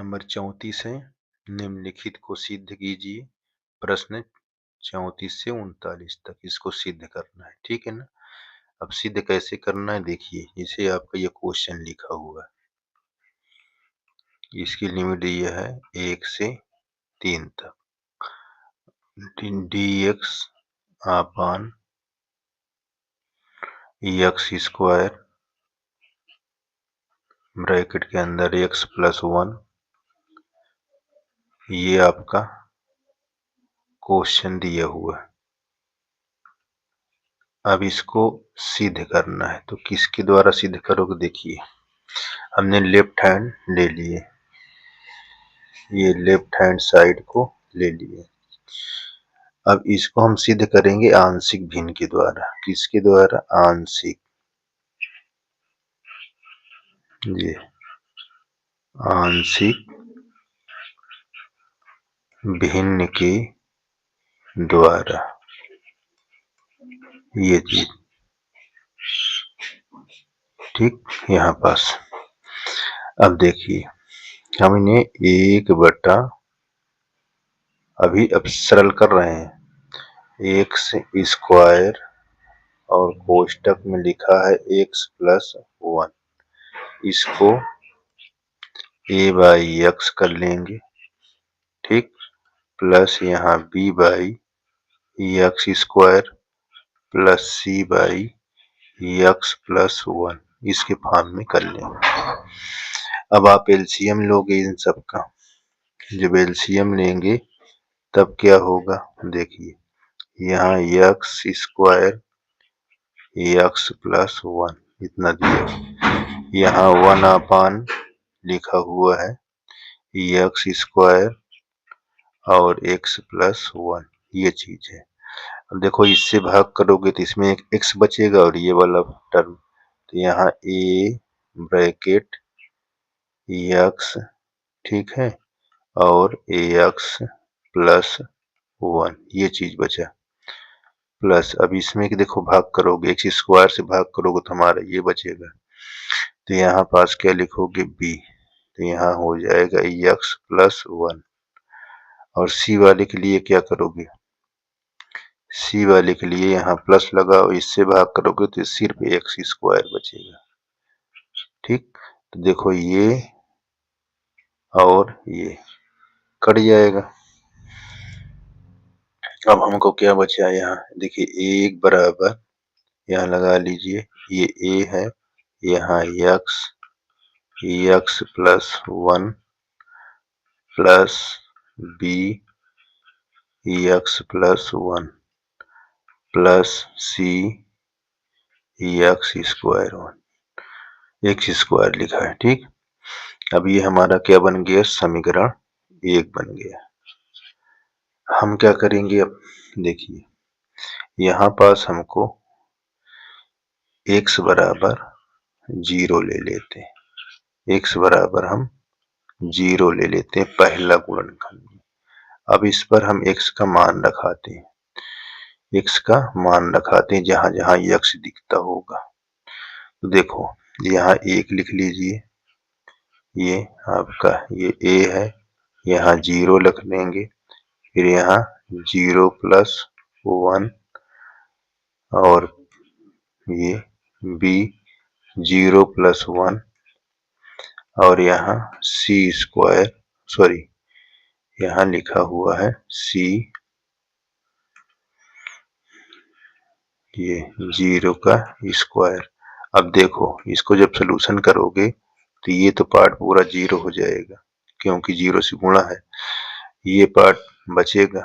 Number 34 है। निम्नलिखित को सिद्ध कीजिए। प्रश्न 34 से 39 तक इसको सिद्ध करना है, ठीक है ना। अब सिद्ध कैसे करना है देखिए, इसे आपका ये क्वेश्चन लिखा हुआ है। इसकी लिमिट ये है 1 से 3 तक। dx अपान x स्क्वायर ब्रैकेट के अंदर x प्लस 1, ये आपका क्वेश्चन दिया हुआ है। अब इसको सिद्ध करना है, तो किसके द्वारा सिद्ध करोगे देखिए, हमने लेफ्ट हैंड ले लिए, ये लेफ्ट हैंड साइड को ले लिए। अब इसको हम सिद्ध करेंगे आंशिक भिन्न के द्वारा। किसके द्वारा? आंशिक, ये आंशिक भिन्न के द्वारा, ये चीज ठीक यहाँ पास। अब देखिए हमने 1 बटा, अभी अब सरल कर रहे हैं, x स्क्वायर और कोष्टक में लिखा है x प्लस 1, इसको a बाई x कर लेंगे, ठीक, प्लस यहाँ b by x square plus c by x plus 1, इसके फॉर्म में कर लेंगे। अब आप एलसीएम लोगे इन सब का, जब एलसीएम लेंगे तब क्या होगा देखिए, यहाँ x स्क्वायर x प्लस 1 इतना दिया, यहाँ 1 अपान लिखा हुआ है x स्क्वायर और x प्लस 1, ये चीज है। अब देखो इससे भाग करोगे तो इसमें एक x बचेगा और ये वाला टर्म, तो यहाँ a ब्रैकेट x, ठीक है, और ax प्लस 1, ये चीज बचा, प्लस अब इसमें कि देखो भाग करोगे, x स्क्वायर से भाग करोगे तो हमारा ये बचेगा, तो यहाँ पास क्या लिखोगे b, तो यहाँ हो जाएगा x प्लस 1, और c वाले के लिए क्या करोगे, c वाले के लिए यहाँ प्लस लगाओ, इससे भाग करोगे तो सिर्फ x स्क्वायर बचेगा, ठीक। तो देखो ये और ये कट जाएगा। अब हमको क्या बचा यहाँ देखिए, 1 बराबर यहाँ लगा लीजिए, ये a है, यहाँ x plus 1 plus b x plus 1 plus c x square 1, x square लिखा है, ठीक। अब ये हमारा क्या बन गया, समीकरण 1 बन गया। हम क्या करेंगे अब देखिए, यहाँ पास हमको x बराबर 0 ले लेते हैं, x बराबर हम 0 ले लेते हैं पहला गुणनखंड में। अब इस पर हम x का मान रखाते हैं, x का मान रखाते हैं जहां जहां x दिखता होगा। तो देखो यहाँ 1 लिख लीजिए, ये आपका ये a है, यहाँ 0 लिख लेंगे, फिर यहाँ 0 प्लस 1 और ये b 0 प्लस 1 और यहाँ c स्क्वायर, सॉरी यहाँ लिखा हुआ है c, ये 0 का स्क्वायर। अब देखो इसको जब सोल्यूशन करोगे तो ये तो पार्ट पूरा 0 हो जाएगा, क्योंकि 0 से गुणा है, ये पार्ट बचेगा,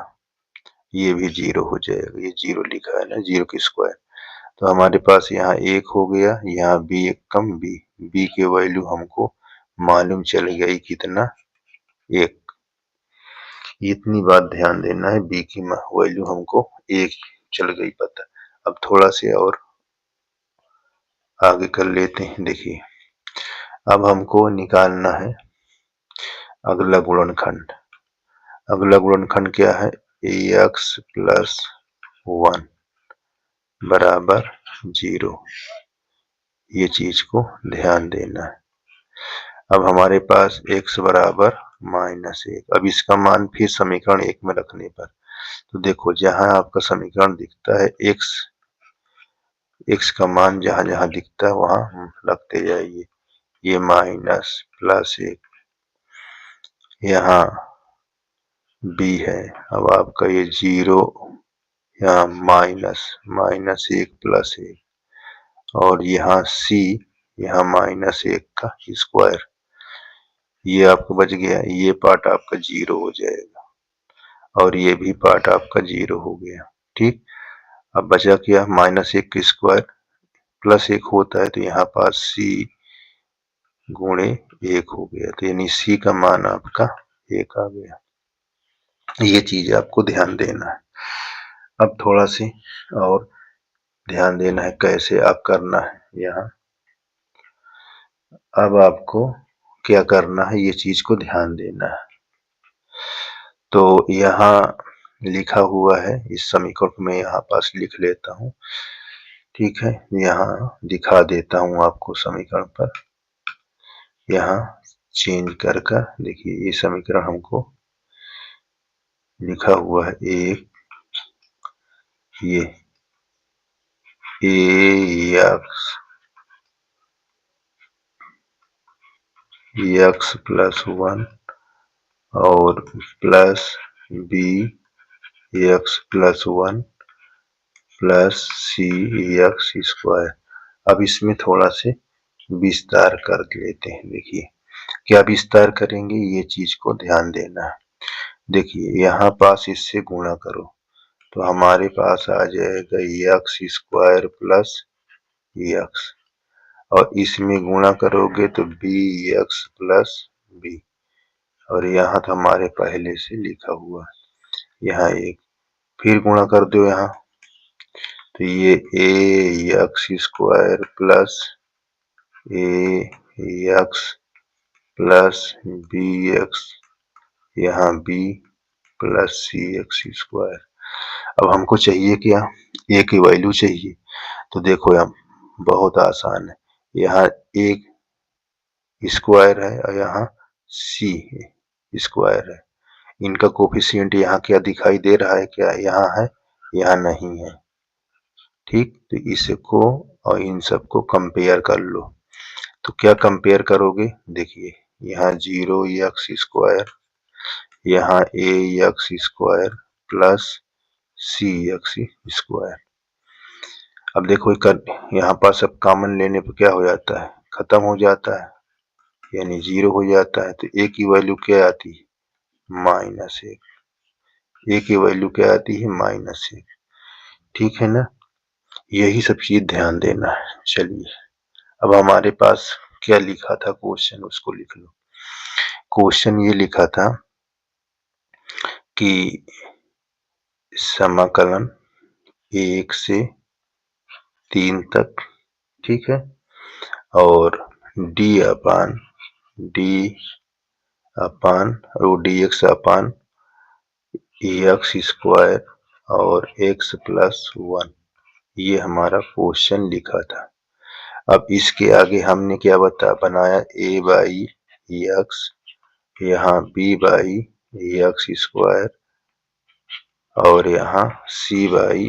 ये भी 0 हो जाएगा, ये 0 लिखा है ना, 0 की स्क्वायर। तो हमारे पास यहाँ 1 हो गया, यहाँ b एक कम b की वैल्यू हमको मालूम चल गई कितना, 1। इतनी बात ध्यान देना है, b की वैल्यू हमको 1 चल गई पता। अब थोड़ा से और आगे कर लेते हैं, देखिए अब हमको निकालना है अगला गुणनखंड। अगला गुणनखंड क्या है, ax प्लस 1 बराबर 0, ये चीज को ध्यान देना है। अब हमारे पास x बराबर -1। अब इसका मान फिर समीकरण 1 में रखने पर, तो देखो जहां आपका समीकरण दिखता है x का मान जहां जहां दिखता है वहां रखते जाइए। ये माइनस प्लस 1, यहाँ b है। अब आपका ये 0, यहाँ -1 प्लस 1, और यहाँ c, यहाँ -1 का स्क्वायर। ये आपको बच गया, ये पार्ट आपका 0 हो जाएगा और ये भी पार्ट आपका 0 हो गया। ठीक, अब बचा क्या, -1 का स्क्वायर प्लस 1 होता है, तो यहाँ पास c गुणे 1 हो गया, तो यानी c का मान आपका 1 आ गया। ये चीज आपको ध्यान देना है। अब थोड़ा सी और ध्यान देना है कैसे आप करना है। यहाँ अब आपको क्या करना है, ये चीज को ध्यान देना है। तो यहाँ लिखा हुआ है, इस समीकरण को मैं यहाँ पास लिख लेता हूँ। ठीक है, यहाँ दिखा देता हूँ आपको समीकरण पर। यहाँ चेंज कर देखिए, ये समीकरण हमको लिखा हुआ है एक, ये x प्लस 1 और plus b x plus 1 plus c x square. अब इसमें थोड़ा से विस्तार कर लेते हैं। देखिए क्या विस्तार करेंगे, ये चीज को ध्यान देना है। देखिए यहाँ पास इससे गुणा करो तो हमारे पास आ जाएगा x स्क्वायर प्लस x, और इसमें गुणा करोगे तो bx प्लस b, और यहाँ तो हमारे पहले से लिखा हुआ है। यहाँ एक फिर गुणा कर दो यहाँ, तो ये ax square plus ax plus bx, यहाँ b प्लस cx स्क्वायर। अब हमको चाहिए क्या, a की वैल्यू चाहिए। तो देखो यहाँ बहुत आसान है, यहाँ एक स्क्वायर है और यहाँ c स्क्वायर है। इनका कोफिशिएंट यहाँ क्या दिखाई दे रहा है, क्या यहाँ है, यहाँ नहीं है। ठीक, तो इसको और इन सबको कंपेयर कर लो। तो क्या कंपेयर करोगे, देखिए यहाँ 0x स्क्वायर, यहाँ ax square plus cx square. अब देखो यहाँ पास अब कॉमन लेने पर क्या हो जाता है, खत्म हो जाता है, यानी 0 हो जाता है। तो a की वैल्यू क्या आती है, -1। a की वैल्यू क्या आती है, -1। ठीक है ना, यही सब चीज ध्यान देना है। चलिए अब हमारे पास क्या लिखा था क्वेश्चन, उसको लिख लो। क्वेश्चन ये लिखा था कि समाकलन 1 से 3 तक, ठीक है, और d अपान dx अपान x स्क्वायर और x प्लस 1, ये हमारा क्वेश्चन लिखा था। अब इसके आगे हमने क्या बनाया, a बाई x, यहाँ b बाई x स्क्वायर और यहाँ c बाई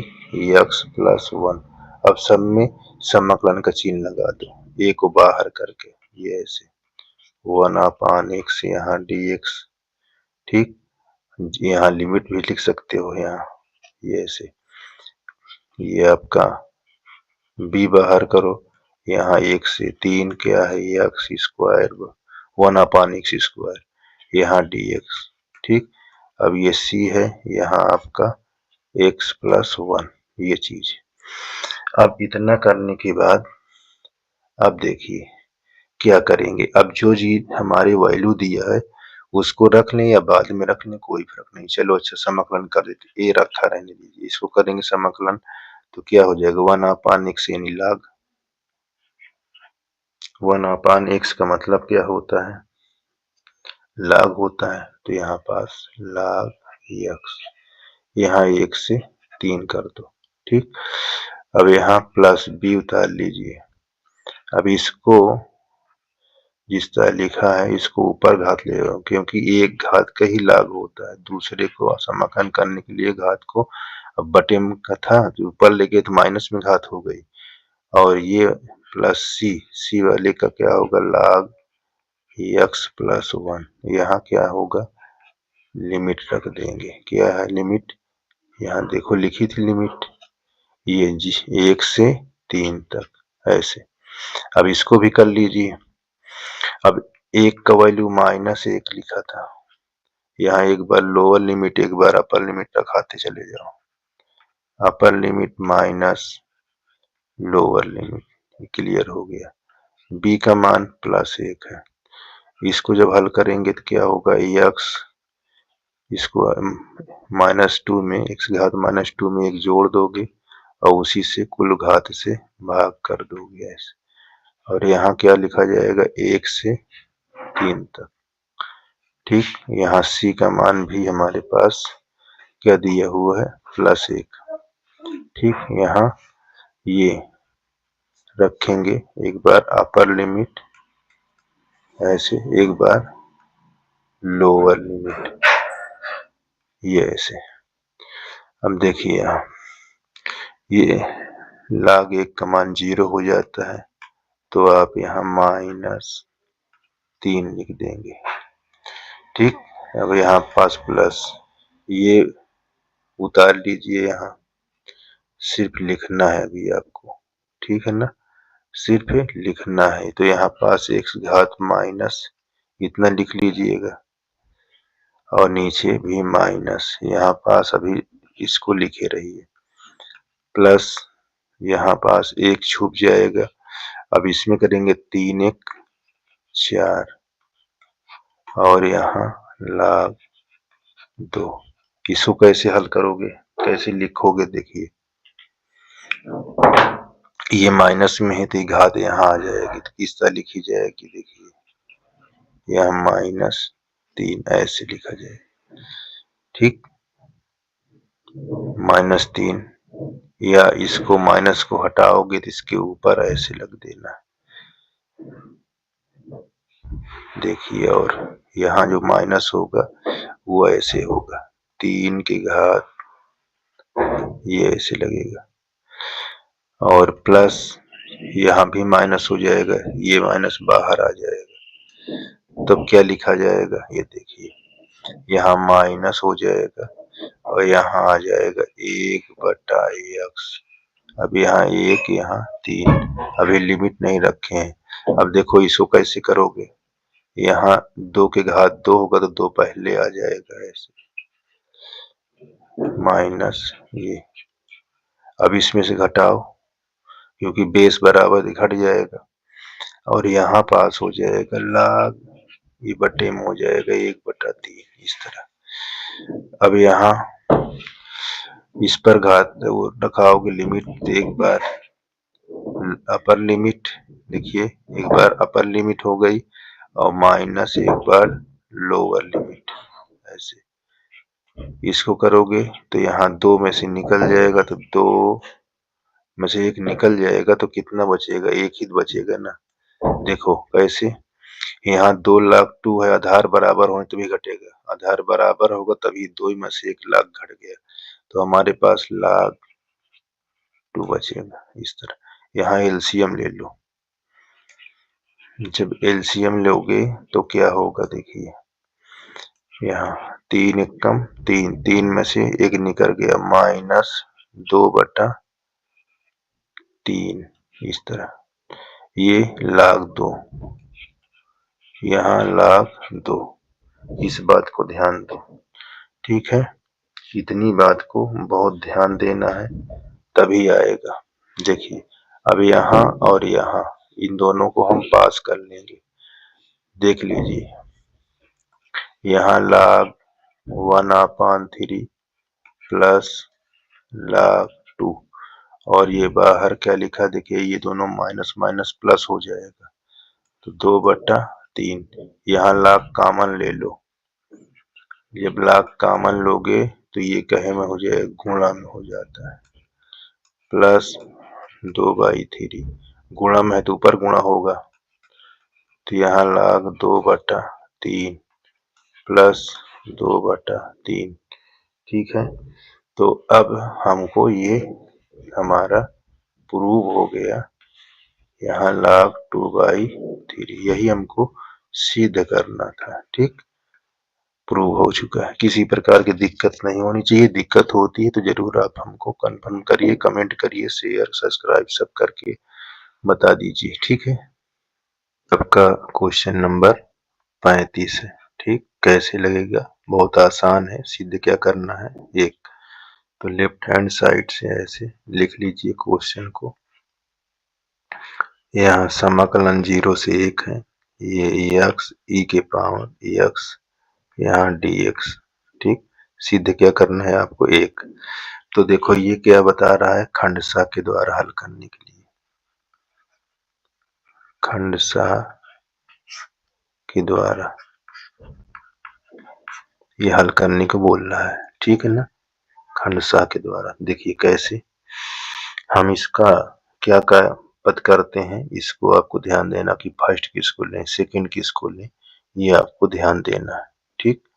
x प्लस 1। अब सब में समाकलन का चिन्ह लगा दो, a को बाहर करके, ये ऐसे 1 अपान x, यहाँ dx। ठीक, यहाँ लिमिट भी लिख सकते हो, यहाँ ये ऐसे, ये आपका b बाहर करो, यहाँ 1 से 3 क्या है, x स्क्वायर 1 अपान x स्क्वायर, यहाँ dx। ठीक, अब ये c है, यहाँ आपका x प्लस 1, ये चीज। अब इतना करने के बाद अब देखिए क्या करेंगे। अब जो चीज हमारे वैल्यू दिया है उसको रख लें या बाद में रख लें, कोई फर्क नहीं। चलो अच्छा समाकलन कर देते, ए रखा रहने दीजिए, इसको करेंगे समाकलन तो क्या हो जाएगा, 1 अपान x यानी log 1 अपान x का मतलब क्या होता है, log होता है। तो यहाँ पास log x, यहाँ 1 से 3 कर दो। ठीक, अब यहाँ प्लस b उतार लीजिए। अब इसको जिस तरह लिखा है इसको ऊपर घात ले रहा हूँ, क्योंकि एक घात का ही लाग होता है, दूसरे को समाकलन करने के लिए घात को, अब बटे में का था तो ऊपर ले गए तो माइनस में घात हो गई, और ये प्लस सी वाले का क्या होगा, लाग x प्लस 1। यहाँ क्या होगा, लिमिट रख देंगे, क्या है लिमिट, यहाँ देखो लिखी थी लिमिट, ये जी 1 से 3 तक ऐसे। अब इसको भी कर लीजिए। अब 1 का वैल्यू -1 लिखा था, यहाँ एक बार लोअर लिमिट एक बार अपर लिमिट रखाते चले जाओ, upper limit minus lower limit, clear हो गया। b का मान +1 है, इसको जब हल करेंगे तो क्या होगा, x इसको -2 में x घात -2 में एक जोड़ दोगे और उसी से कुल घात से भाग कर दोगे ऐसे, और यहाँ क्या लिखा जाएगा, 1 से 3 तक। ठीक, यहाँ c का मान भी हमारे पास क्या दिया हुआ है, +1। ठीक, यहाँ ये रखेंगे, एक बार अपर लिमिट ऐसे, एक बार लोअर लिमिट, ये ऐसे। अब देखिए यहाँ ये log 1 का मान 0 हो जाता है, तो आप यहाँ -3 लिख देंगे। ठीक, अब यहाँ पास प्लस, ये उतार लीजिए, यहाँ सिर्फ लिखना है अभी आपको, ठीक है ना, सिर्फ लिखना है, तो यहाँ पास x घात माइनस इतना लिख लीजिएगा, और नीचे भी माइनस, यहाँ पास अभी इसको लिखे रहिए, प्लस यहाँ पास 1 छूट जाएगा। अब इसमें करेंगे 3 1 4, और यहाँ log 2। इसको कैसे हल करोगे, कैसे लिखोगे, देखिए ये माइनस में है तो घात यहाँ आ जाएगी, तो किस तरह लिखी जाएगी, देखिए यहाँ -3 ऐसे लिखा जाएगा। ठीक, -3, या इसको माइनस को हटाओगे तो इसके ऊपर ऐसे लग देना, देखिए, और यहाँ जो माइनस होगा वो ऐसे होगा, 3 की घात ये ऐसे लगेगा, और प्लस यहाँ भी माइनस हो जाएगा, ये माइनस बाहर आ जाएगा, तब क्या लिखा जाएगा, ये देखिए यहाँ माइनस हो जाएगा और यहाँ आ जाएगा 1/x। अब यहाँ 1 यहाँ 3, अभी लिमिट नहीं रखे हैं। अब देखो इसको कैसे करोगे, यहाँ 2 के घात 2 होगा तो 2 पहले आ जाएगा ऐसे, माइनस ये, अब इसमें से घटाओ क्योंकि बेस बराबर घट जाएगा, और यहाँ पास हो जाएगा log, ये बटे में हो जाएगा 1/3 इस तरह। अब यहाँ इस पर घात वो रखाओगे लिमिट, एक बार अपर लिमिट, देखिए एक बार अपर लिमिट हो गई और माइनस एक बार लोअर लिमिट ऐसे, इसको करोगे तो यहाँ 2 में से निकल जाएगा, तो 2 में से 1 निकल जाएगा तो कितना बचेगा, 1 ही बचेगा ना। देखो कैसे, यहाँ 2 लाख 2 है, आधार बराबर होने तभी घटेगा, आधार बराबर होगा तभी 2 में से 1 लाख घट गया, तो हमारे पास log 2 बचेगा इस तरह। यहाँ एलसीएम ले लो, जब एलसीएम लोगे तो क्या होगा, देखिए यहाँ 3 1 कम 3, 3 में से 1 निकल गया, -2/3 इस तरह, ये log 2, यहाँ log 2, इस बात को ध्यान दो, ठीक है, इतनी बात को बहुत ध्यान देना है तभी आएगा। देखिए अब यहाँ और यहाँ इन दोनों को हम पास कर लेंगे, देख लीजिए यहाँ log 1/3 प्लस log 2, और ये बाहर क्या लिखा, देखिए ये दोनों माइनस माइनस प्लस हो जाएगा, तो 2/3, यहाँ log कॉमन ले लो, जब log कॉमन लोगे तो ये कहे में हो जाएगा, गुणा में हो जाता है, प्लस 2/3, गुणा में है तो ऊपर गुणा होगा, तो यहाँ log 2/3 प्लस 2/3, ठीक है। तो अब हमको ये हमारा प्रूव हो गया, यहाँ log 2/3 यही हमको सिद्ध करना था, ठीक। प्रूव हो चुका है, किसी प्रकार की दिक्कत नहीं होनी चाहिए। दिक्कत होती है तो जरूर आप हमको कन्फर्म करिए, कमेंट करिए, शेयर सब्सक्राइब सब करके बता दीजिए, ठीक है। आपका क्वेश्चन नंबर 35 है, ठीक। कैसे लगेगा, बहुत आसान है। सिद्ध क्या करना है, एक तो लेफ्ट हैंड साइड से ऐसे लिख लीजिए क्वेश्चन को। यहाँ समाकलन 0 से 1 है, ये x e के पावर x, यहाँ dx, ठीक। सिद्ध क्या करना है आपको, एक। तो देखो ये क्या बता रहा है, खंडशः के द्वारा हल करने के लिए, खंडशः के द्वारा ये हल करने को बोल रहा है, ठीक है ना। खंडशः के द्वारा देखिए कैसे हम इसका क्या पद करते हैं, इसको आपको ध्यान देना कि फर्स्ट किसको लें, सेकंड किसको लें, ये आपको ध्यान देना है, ठीक।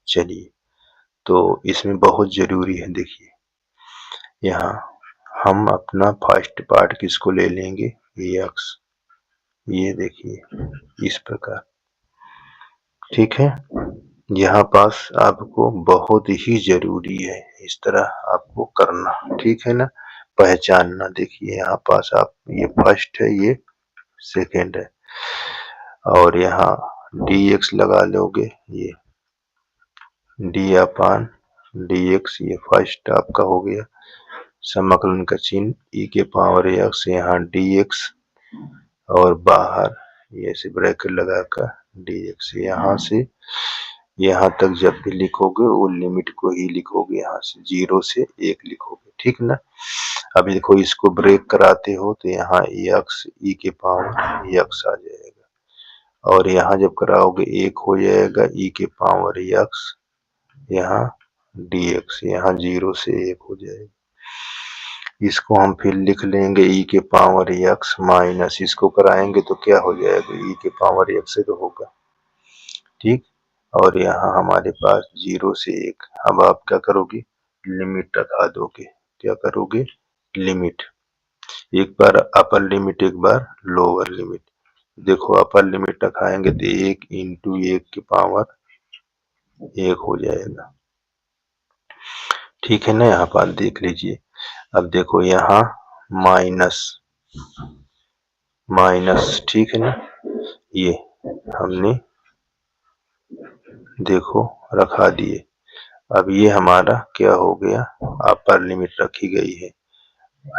चलिए, तो इसमें बहुत जरूरी है, देखिए यहाँ हम अपना फर्स्ट पार्ट किसको ले लेंगे, x, ये देखिए इस प्रकार, ठीक है। यहाँ पास आपको बहुत ही जरूरी है इस तरह आपको करना, ठीक है ना, पहचानना। देखिए यहाँ पास आप ये फर्स्ट है, ये सेकंड है, और यहाँ dx लगा लोगे, ये d/dx, ये फर्स्ट आपका हो गया। समाकलन का चिन्ह e के पावर x, यहाँ dx, और बाहर ये से ब्रैकेट लगाकर dx, यहाँ से यहाँ तक जब भी लिखोगे वो लिमिट को ही लिखोगे, यहाँ से 0 से 1 लिखोगे, ठीक ना। अभी देखो इसको ब्रेक कराते हो तो यहाँ x e के पावर x आ जाएगा, और यहाँ जब कराओगे 1 हो जाएगा e के पावर x, यहाँ dx, यहाँ 0 से 1 हो जाएगा। इसको हम फिर लिख लेंगे e के पावर x माइनस, इसको कराएंगे तो क्या हो जाएगा, e के पावर x से तो होगा, ठीक। और यहाँ हमारे पास 0 से 1, अब आप क्या करोगे, लिमिट रखा दोगे, क्या करोगे, लिमिट, एक बार अपर लिमिट, एक बार लोअर लिमिट। देखो अपर लिमिट रखाएंगे तो 1 इंटू 1 की पावर 1 हो जाएगा, ठीक है ना। यहाँ पर देख लीजिए, अब देखो यहाँ माइनस, ठीक है ना, ये हमने देखो रखा दिए। अब ये हमारा क्या हो गया, अपर लिमिट रखी गई है।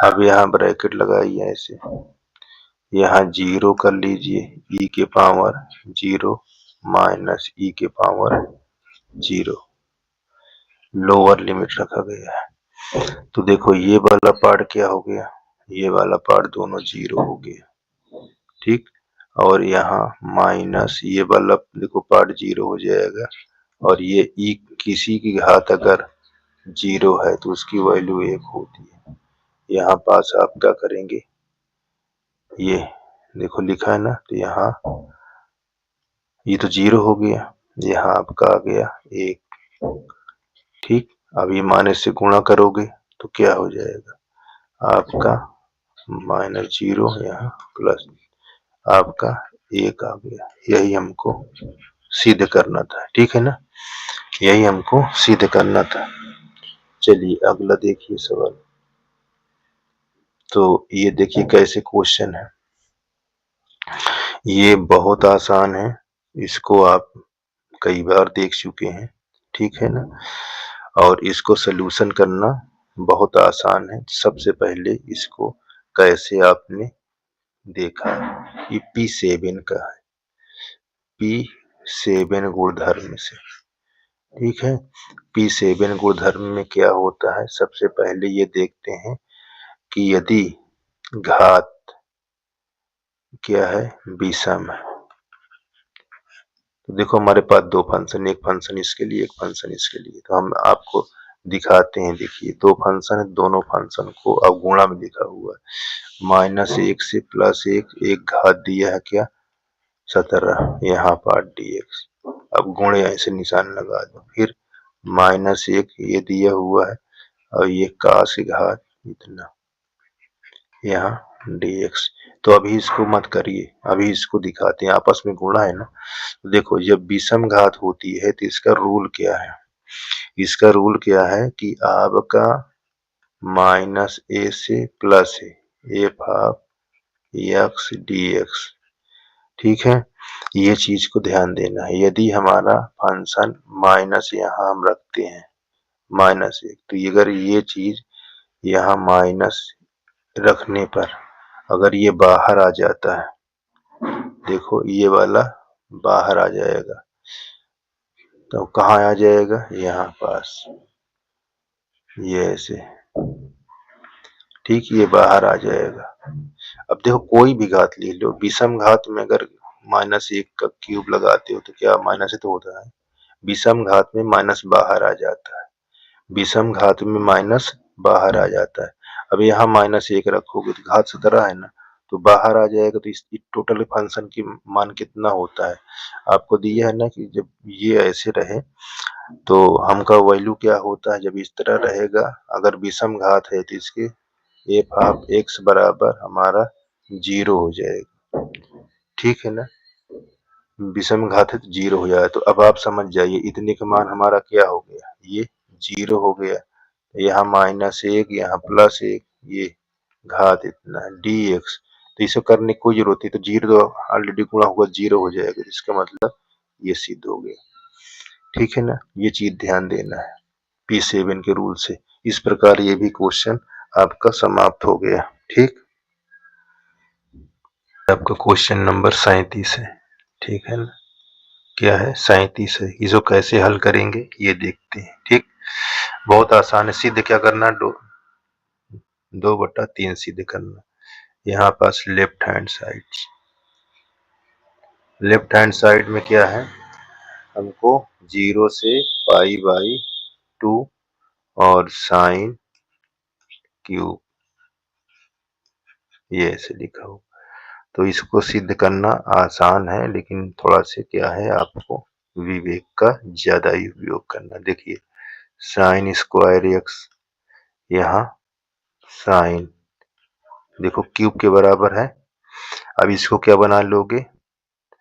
अब यहाँ ब्रैकेट लगाइए ऐसे, यहाँ 0 कर लीजिए, e के पावर 0 माइनस e के पावर 0, लोअर लिमिट रखा गया है। तो देखो ये वाला पार्ट क्या हो गया, ये वाला पार्ट दोनों 0 हो गया, ठीक। और यहाँ माइनस ये वाला देखो पार्ट 0 हो जाएगा, और ये e किसी की घात अगर 0 है तो उसकी वैल्यू 1 होती है। यहाँ पास आप क्या करेंगे, ये देखो लिखा है ना, तो यहाँ ये तो 0 हो गया, यहाँ आपका आ गया 1, ठीक। अब ये माइनस से गुणा करोगे तो क्या हो जाएगा, आपका -0, यहाँ प्लस, आपका 1 आ गया। यही हमको सिद्ध करना था, ठीक है ना, यही हमको सिद्ध करना था। चलिए अगला देखिए सवाल। तो ये देखिए कैसे क्वेश्चन है, ये बहुत आसान है, इसको आप कई बार देख चुके हैं, ठीक है ना। और इसको सलूशन करना बहुत आसान है। सबसे पहले इसको कैसे आपने देखा, ये P7 का है, P7 गुणधर्म से, ठीक है। P7 गुणधर्म में क्या होता है, सबसे पहले ये देखते हैं कि यदि घात क्या है, विषम है। तो देखो हमारे पास दो फंक्शन, एक फंक्शन इसके लिए, एक फंक्शन इसके लिए, तो हम आपको दिखाते हैं। देखिए दो फंक्शन है, दोनों फंक्शन को अब गुणा में लिखा हुआ है, -1 से +1, एक घात दिया है क्या, 17 यहाँ पर dx। अब गुणे ऐसे निशान लगा दो, फिर -1 ये दिया हुआ है और ये cos घात इतना यहाँ dx। तो अभी इसको मत करिए, अभी इसको दिखाते हैं, आपस में गुणा है ना। तो देखो जब विषम घात होती है तो इसका रूल क्या है, इसका रूल क्या है कि आपका -a से प्लस है f(x) dx। ठीक है, ये चीज को ध्यान देना है। यदि हमारा फंक्शन माइनस यहाँ हम रखते हैं -1, तो अगर ये चीज यहाँ माइनस रखने पर अगर ये बाहर आ जाता है, देखो ये वाला बाहर आ जाएगा, तो कहाँ आ जाएगा, यहाँ पास, ये ऐसे, ठीक, ये बाहर आ जाएगा। अब देखो कोई भी घात ले लो, विषम घात में अगर -1 का क्यूब लगाते हो तो क्या माइनस तो होता है, विषम घात में माइनस बाहर आ जाता है, विषम घात में माइनस बाहर आ जाता है। अब यहाँ -1 रखोगे तो घात 17 है ना, तो बाहर आ जाएगा, तो इस टोटल फंक्शन की मान कितना होता है आपको दिया है ना, कि जब ये ऐसे रहे तो हम का वैल्यू क्या होता है, जब इस तरह रहेगा, अगर विषम घात है तो इसके f(x) बराबर हमारा 0 हो जाएगा। ठीक है ना, विषम घात है तो 0 हो जाएगा। तो अब आप समझ जाइए इतने का मान हमारा क्या हो गया, ये 0 हो गया, यहाँ -1 यहाँ +1, ये घात इतना dx। तो इसे करने की कोई जरूरत नहीं, तो 0 तो ऑलरेडी गुणा हुआ 0 हो जाएगा, इसका मतलब ये सिद्ध हो गया। ठीक है ना, ये चीज ध्यान देना है P7 के रूल से। इस प्रकार ये भी क्वेश्चन आपका समाप्त हो गया। ठीक, आपका क्वेश्चन नंबर 37 है। ठीक है ना, क्या है, 37 है। इसको कैसे हल करेंगे ये देखते हैं। ठीक, बहुत आसान है। सिद्ध क्या करना, 2/3 सिद्ध करना। यहाँ पास लेफ्ट हैंड साइड में क्या है, हमको 0 से π/2 और साइन क्यूब, ये ऐसे लिखा हो। तो इसको सिद्ध करना आसान है, लेकिन थोड़ा से क्या है, आपको विवेक का ज्यादा ही उपयोग करना। देखिए साइन स्क्वायर x, यहाँ साइन, देखो क्यूब के बराबर है। अब इसको क्या बना लोगे,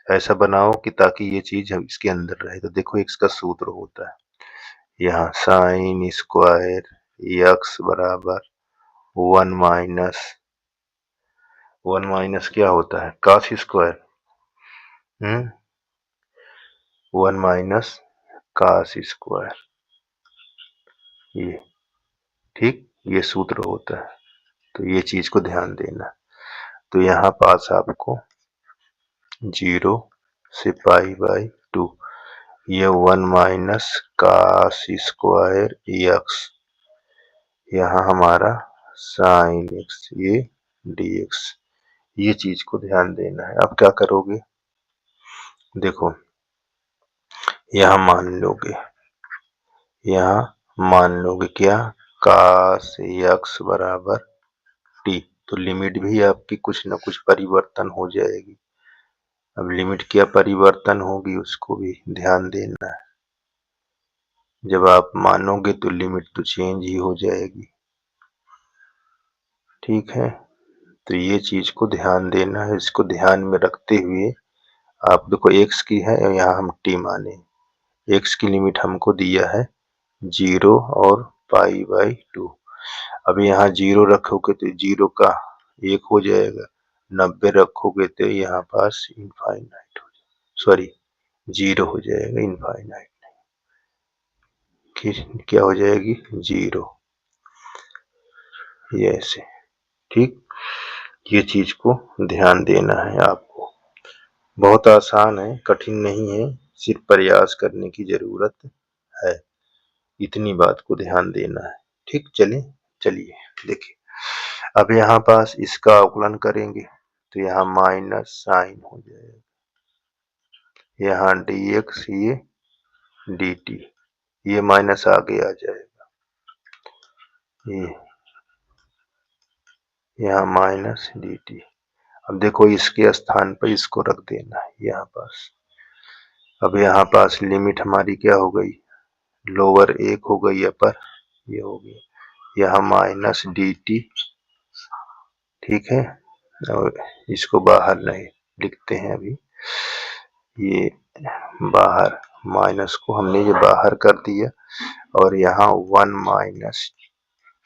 ऐसा बनाओ कि ताकि ये चीज हम इसके अंदर रहे। तो देखो x का सूत्र होता है, यहाँ साइन स्क्वायर x बराबर 1 माइनस क्या होता है, cos square, 1 minus cos square, ये ठीक, ये सूत्र होता है। तो ये चीज को ध्यान देना। तो यहाँ पास आपको 0 से π/2, ये 1 माइनस कॉस स्क्वायर x, यहाँ हमारा साइन x, ये dx। ये चीज को ध्यान देना है। अब क्या करोगे, देखो यहाँ मान लोगे क्या, cos x बराबर t। तो लिमिट भी आपकी कुछ न कुछ परिवर्तन हो जाएगी। अब लिमिट क्या परिवर्तन होगी उसको भी ध्यान देना है। जब आप मानोगे तो लिमिट तो चेंज ही हो जाएगी। ठीक है, तो ये चीज को ध्यान देना है। इसको ध्यान में रखते हुए आप देखो x की है और यहाँ हम t माने, x की लिमिट हमको दिया है 0 और π/2। अब यहाँ 0 रखोगे तो 0 का 1 हो जाएगा, 90 रखोगे तो यहाँ पास इनफाइनाइट हो जाएगा, सॉरी 0 हो जाएगा, इनफाइनाइट नहीं, क्या हो जाएगी 0, ये ऐसे। ठीक, ये चीज को ध्यान देना है आपको। बहुत आसान है, कठिन नहीं है, सिर्फ प्रयास करने की जरूरत है। इतनी बात को ध्यान देना है। ठीक, चलिए देखिए, अब यहाँ पास इसका अवकलन करेंगे तो यहाँ माइनस साइन हो जाएगा, यहाँ dx, ये dt, ये माइनस आगे आ जाएगा, ये यहाँ माइनस dt। अब देखो इसके स्थान पर इसको रख देना है यहाँ पास। अब यहाँ पास लिमिट हमारी क्या हो गई, लोअर 1 हो गई, अपर ये हो गया, यहाँ माइनस dt, ठीक है। और इसको बाहर नहीं लिखते हैं अभी, ये बाहर माइनस को हमने ये बाहर कर दिया, और यहाँ 1 माइनस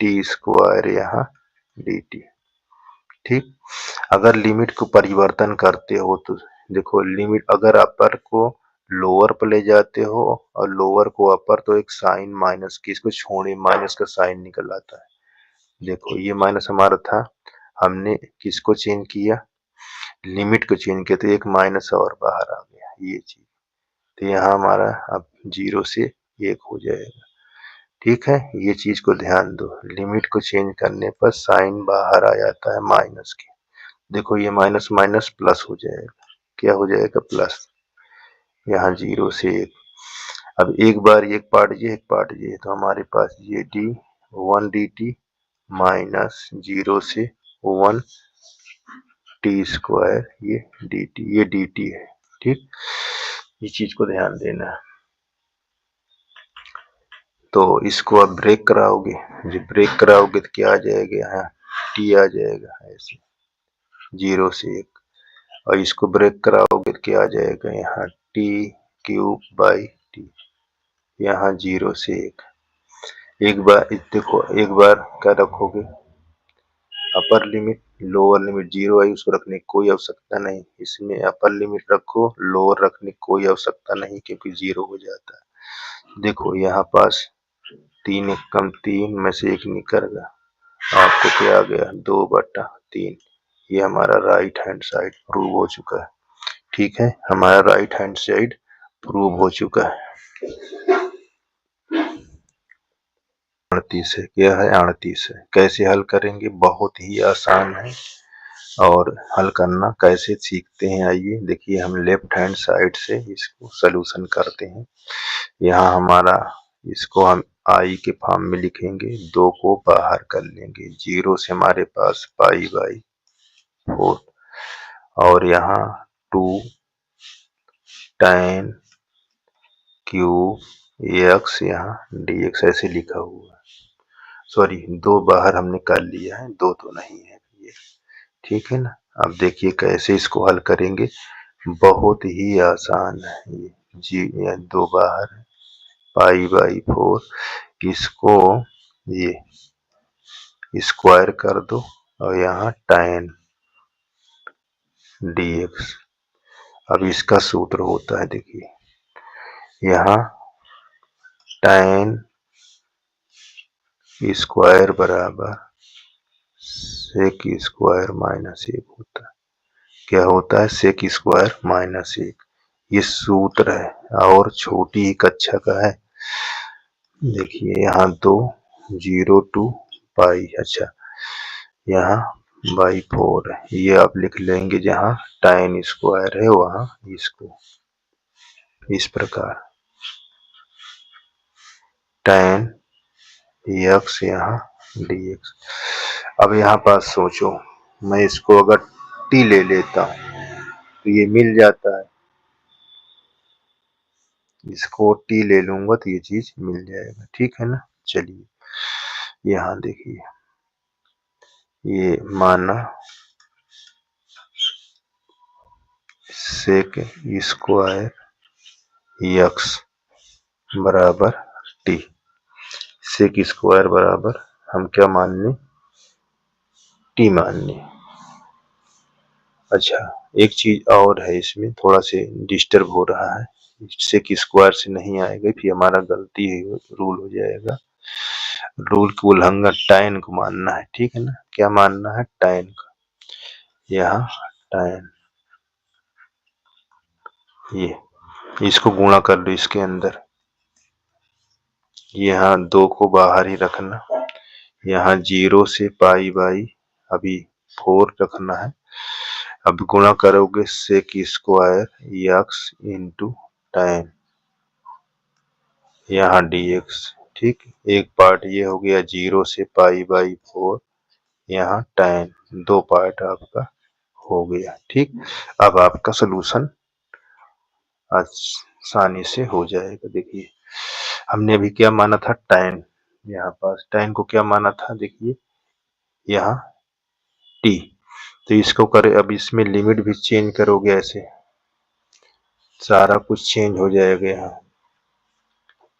टी स्क्वायर यहाँ dt, ठीक। अगर लिमिट को परिवर्तन करते हो तो देखो, लिमिट अगर अपर को लोअर पर ले जाते हो और लोअर को अपर, तो एक साइन माइनस की, इसको छोड़े माइनस का साइन निकल आता है। देखो ये माइनस हमारा था, हमने किसको चेंज किया, लिमिट को चेंज किया, तो एक माइनस और बाहर आ गया ये चीज। तो यहाँ हमारा अब 0 से 1 हो जाएगा, ठीक है। ये चीज को ध्यान दो, लिमिट को चेंज करने पर साइन बाहर आ जाता है माइनस के। देखो ये माइनस माइनस प्लस हो जाएगा, क्या हो जाएगा, प्लस, यहाँ 0 से 1। अब एक बार एक पार्ट ये एक पार्ट ये, तो हमारे पास ये डी 1 dt माइनस 0 से 1 टी स्क्वायर ये dt है, ठीक। इस चीज को ध्यान देना है। तो इसको आप ब्रेक कराओगे, जब ब्रेक कराओगे तो क्या आ जाएगा, यहाँ टी आ जाएगा ऐसे 0 से 1, और इसको ब्रेक कराओगे तो क्या आ जाएगा, यहाँ टी क्यूब बाई टी, यहाँ 0 से 1। एक बार देखो, एक बार क्या रखोगे, अपर लिमिट लोअर लिमिट 0 आई, उसको रखने की कोई आवश्यकता नहीं, इसमें अपर लिमिट रखो, लोअर रखने की कोई आवश्यकता नहीं, क्योंकि 0 हो जाता है। देखो यहाँ पास 3 एक कम 3 में से 1 निकल गया, आपको क्या आ गया, 2/3। ये हमारा राइट हैंड साइड प्रूव हो चुका है, ठीक है। हमारा राइट हैंड साइड प्रूव हो चुका है। 38 है, क्या है, 38 है। कैसे हल करेंगे, बहुत ही आसान है, और हल करना कैसे सीखते हैं, आइए देखिए। हम लेफ्ट हैंड साइड से इसको सलूशन करते हैं। यहाँ हमारा, इसको हम आई के फॉर्म में लिखेंगे, 2 को बाहर कर लेंगे, 0 से हमारे पास पाई बाई 4, और यहाँ 2 tan क्यूब x यहाँ dx ऐसे लिखा हुआ है। सॉरी, 2 बाहर हमने कर लिया है, 2 तो नहीं है ये, ठीक है ना। अब देखिए कैसे इसको हल करेंगे, बहुत ही आसान है ये। जी 2 बाहर, पाई बाई 4, इसको ये स्क्वायर कर दो, और यहाँ tan dx। अब इसका सूत्र होता है, देखिए यहाँ tan स्क्वायर बराबर सेक स्क्वायर माइनस 1 होता है। क्या होता है, सेक स्क्वायर माइनस 1, ये सूत्र है, और छोटी ही कक्षा का है। देखिए यहाँ 2 0 टू पाई, अच्छा यहाँ बाई 4 है, ये आप लिख लेंगे, जहाँ tan स्क्वायर है वहाँ इसको इस प्रकार tan x यहाँ dx। अब यहाँ पास सोचो, मैं इसको अगर t ले लेता हूँ तो ये मिल जाता है, इसको t ले लूंगा तो ये चीज मिल जाएगा, ठीक है ना। चलिए यहाँ देखिए, ये माना सेक स्क्वायर x बराबर t, सेक स्क्वायर बराबर हम क्या मान लें, t मान लें। अच्छा, एक चीज और है, इसमें थोड़ा से डिस्टर्ब हो रहा है, सेक स्क्वायर से नहीं आएगा, फिर हमारा गलती है, रूल हो जाएगा। रूल को उल्लंघन tan को मानना है, ठीक है ना। क्या मानना है, tan का, यहाँ tan, ये इसको गुणा कर लो इसके अंदर, यहाँ 2 को बाहर ही रखना, यहाँ 0 से पाई बाई अभी 4 रखना है। अब गुणा करोगे sec square x into tan यहाँ dx, ठीक। एक पार्ट ये हो गया 0 से पाई बाई 4, यहाँ tan, 2 पार्ट आपका हो गया। ठीक, अब आपका सोल्यूशन आसानी से हो जाएगा। देखिए हमने अभी क्या माना था, tan, यहाँ पास tan को क्या माना था, देखिए यहाँ t, तो इसको करे, अब इसमें लिमिट भी चेंज करोगे, ऐसे सारा कुछ चेंज हो जाएगा यहाँ,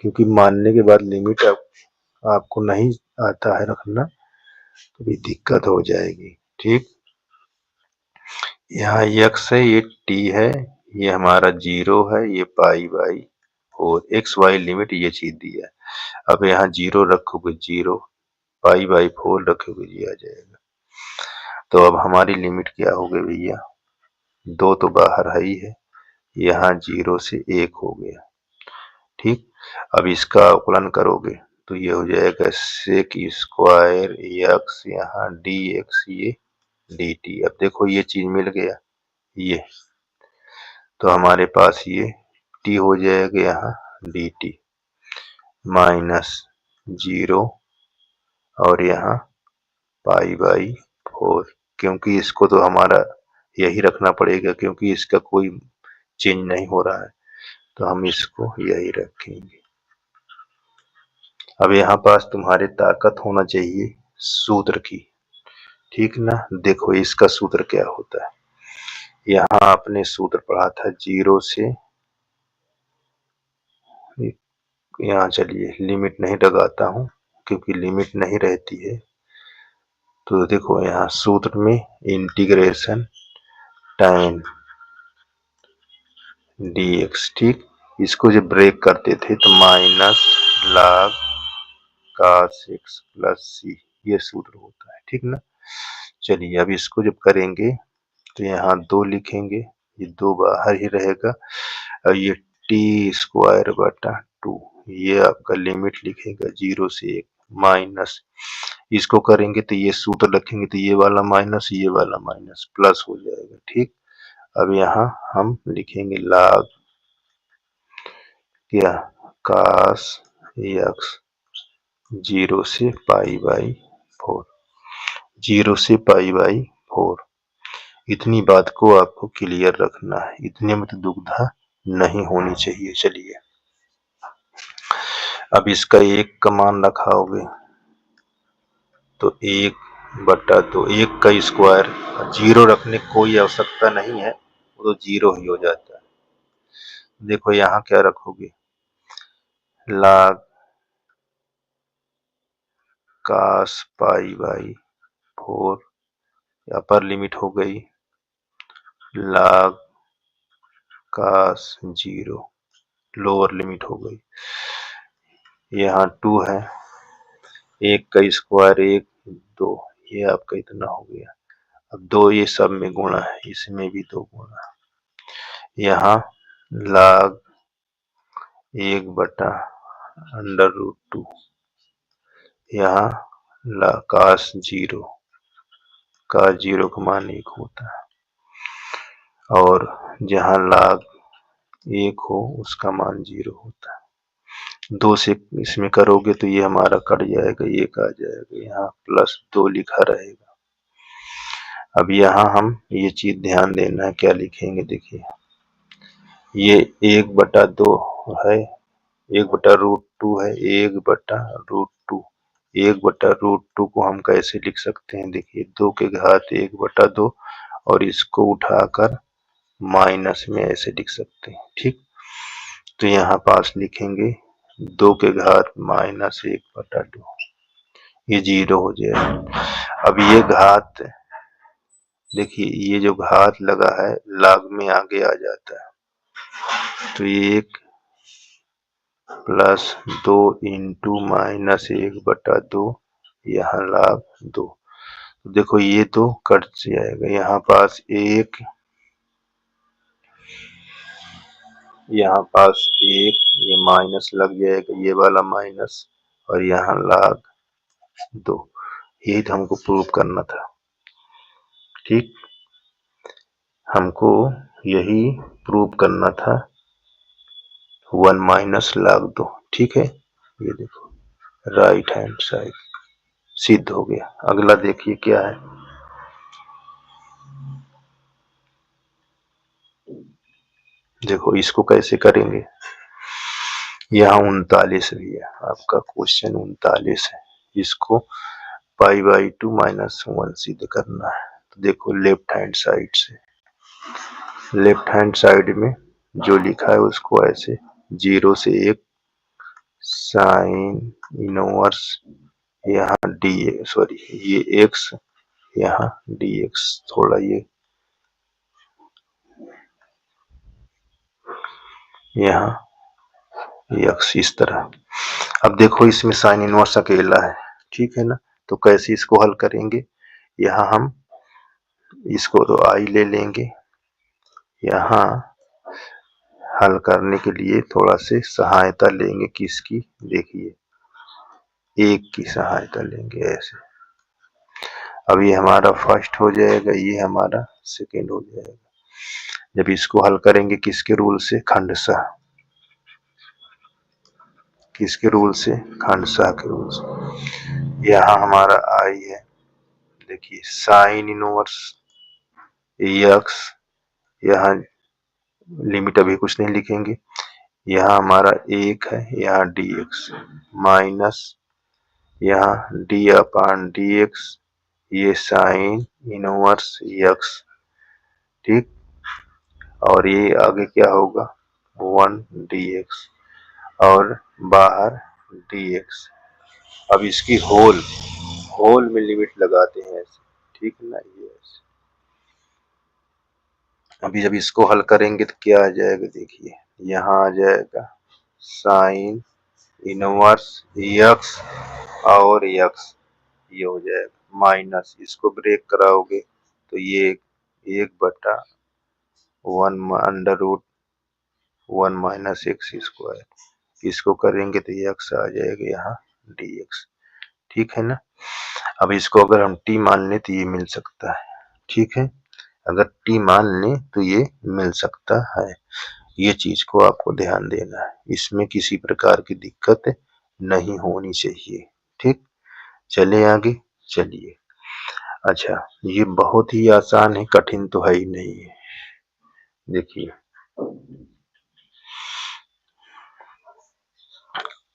क्योंकि मानने के बाद लिमिट आपको नहीं आता है रखना तो भी दिक्कत हो जाएगी। ठीक, यहाँ x है, ये t है, ये हमारा 0 है, ये pi by 4, x y limit ये चीज दी है। अब यहाँ 0 रखोगे 0, पाई बाई 4 रखोगे ये आ जाएगा। तो अब हमारी लिमिट क्या हो गई भैया, 2 तो बाहर है ही है, यहाँ 0 से 1 हो गया। ठीक, अब इसका अवकलन करोगे तो ये हो जाएगा सेक स्क्वायर एक्स, यहाँ डी एक्स, ये डी टी। अब देखो ये चीज मिल गया, ये तो हमारे पास ये t हो जाएगा यहाँ डी टी माइनस 0 और यहाँ पाई बाई 4, क्योंकि इसको तो हमारा यही रखना पड़ेगा क्योंकि इसका कोई चेंज नहीं हो रहा है, तो हम इसको यही रखेंगे। अब यहाँ पास तुम्हारे ताकत होना चाहिए सूत्र की, ठीक ना। देखो इसका सूत्र क्या होता है, यहाँ आपने सूत्र पढ़ा था 0 से, यहाँ चलिए लिमिट नहीं लगाता हूँ क्योंकि लिमिट नहीं रहती है। तो देखो यहाँ सूत्र में इंटीग्रेशन tan dx, ठीक, इसको जब ब्रेक करते थे तो minus log cos x plus C, ये सूत्र होता है, ठीक ना। चलिए अब इसको जब करेंगे तो यहाँ 2 लिखेंगे, ये 2 बाहर ही रहेगा, और ये टी स्क्वायर बटा 2, ये आपका लिमिट लिखेगा 0 से 1 माइनस, इसको करेंगे तो ये सूत्र रखेंगे तो ये वाला माइनस, ये वाला माइनस, प्लस हो जाएगा। ठीक, अब यहाँ हम लिखेंगे log क्या, cos x 0 से पाई बाई 4, 0 से पाई बाई 4, इतनी बात को आपको क्लियर रखना है, इतने में तो दुविधा नहीं होनी चाहिए। चलिए अब इसका 1 का मान रखाओगे तो 1/2, 1 का स्क्वायर, 0 रखने की कोई आवश्यकता नहीं है, वो तो 0 ही हो जाता है। देखो यहाँ क्या रखोगे, log cos pi by 4, upper limit हो गई, log cos 0 लोअर लिमिट हो गई, यहाँ 2 है, 1 का स्क्वायर 1, 2, ये आपका इतना हो गया। अब 2 ये सब में गुणा है, इसमें भी 2 गुणा, यहाँ log 1/√2, यहाँ cos 0 का मान 1 होता है, और जहाँ log 1 हो उसका मान 0 होता है। 2 से इसमें करोगे तो ये हमारा कट जाएगा, 1 आ जाएगा, यहाँ प्लस 2 लिखा रहेगा। अब यहाँ हम ये चीज ध्यान देना है, क्या लिखेंगे, देखिए ये 1/2 है, 1/√2 है, 1/√2, 1/√2 को हम कैसे लिख सकते हैं, देखिए 2 के घात 1/2 और इसको उठाकर माइनस में ऐसे लिख सकते हैं। ठीक, तो यहाँ पास लिखेंगे 2 के घात माइनस 1/2, ये 0 हो जाएगा। अब ये घात, देखिए ये जो घात लगा है log में आगे आ जाता है, तो ये 1 प्लस 2 इंटू माइनस 1/2, यहाँ log 2, देखो ये तो कट जाएगा, यहाँ पास 1, यहाँ पास 1, ये माइनस लग जाएगा, ये वाला माइनस, और यहाँ log 2, यही तो हमको प्रूव करना था। ठीक, हमको यही प्रूव करना था, 1 माइनस log 2, ठीक है, ये देखो राइट हैंड साइड सिद्ध हो गया। अगला देखिए क्या है, देखो इसको कैसे करेंगे, यहाँ 39 भी है, आपका क्वेश्चन 39 है, इसको π/2 -1 सीधे करना है। तो देखो लेफ्ट हैंड साइड से, लेफ्ट हैंड साइड में जो लिखा है उसको ऐसे 0 से 1 साइन इनवर्स, यहाँ डी, सॉरी ये x, यहाँ dx, थोड़ा ये यहाँ x इस तरह। अब देखो इसमें साइन इनवर्स अकेला है, ठीक है ना, तो कैसे इसको हल करेंगे, यहाँ हम इसको तो i ले लेंगे, यहाँ हल करने के लिए थोड़ा से सहायता लेंगे किसकी, देखिए 1 की सहायता लेंगे ऐसे। अब ये हमारा फर्स्ट हो जाएगा, ये हमारा सेकेंड हो जाएगा। जब इसको हल करेंगे किसके रूल से, खंडशः, किसके रूल से, खंडशः के रूल से। यहाँ हमारा आई है, देखिए साइन इनवर्स एक्स, यहाँ लिमिट अभी कुछ नहीं लिखेंगे, यहाँ हमारा 1 है, यहाँ डी एक्स माइनस यहाँ डी अपान डी एक्स, ये साइन इनवर्स एक्स, ठीक, और ये आगे क्या होगा 1 dx और बाहर dx। अब इसकी होल में लिमिट लगाते हैं ऐसे, ठीक है ना, ये ऐसे। अभी जब इसको हल करेंगे तो क्या आ जाएगा, देखिए यहाँ आ जाएगा साइन इनवर्स एक्स और एक्स, ये हो जाएगा माइनस, इसको ब्रेक कराओगे तो ये 1/1 under root 1 minus x square, इसको करेंगे तो एक्स आ जाएगा यहाँ dx, ठीक है ना। अब इसको अगर हम t मान लें तो ये मिल सकता है, ठीक है, अगर t मान लें तो ये मिल सकता है, ये चीज को आपको ध्यान देना है, इसमें किसी प्रकार की दिक्कत नहीं होनी चाहिए, ठीक। चले आगे, चलिए। अच्छा ये बहुत ही आसान है, कठिन तो है ही नहीं है। देखिए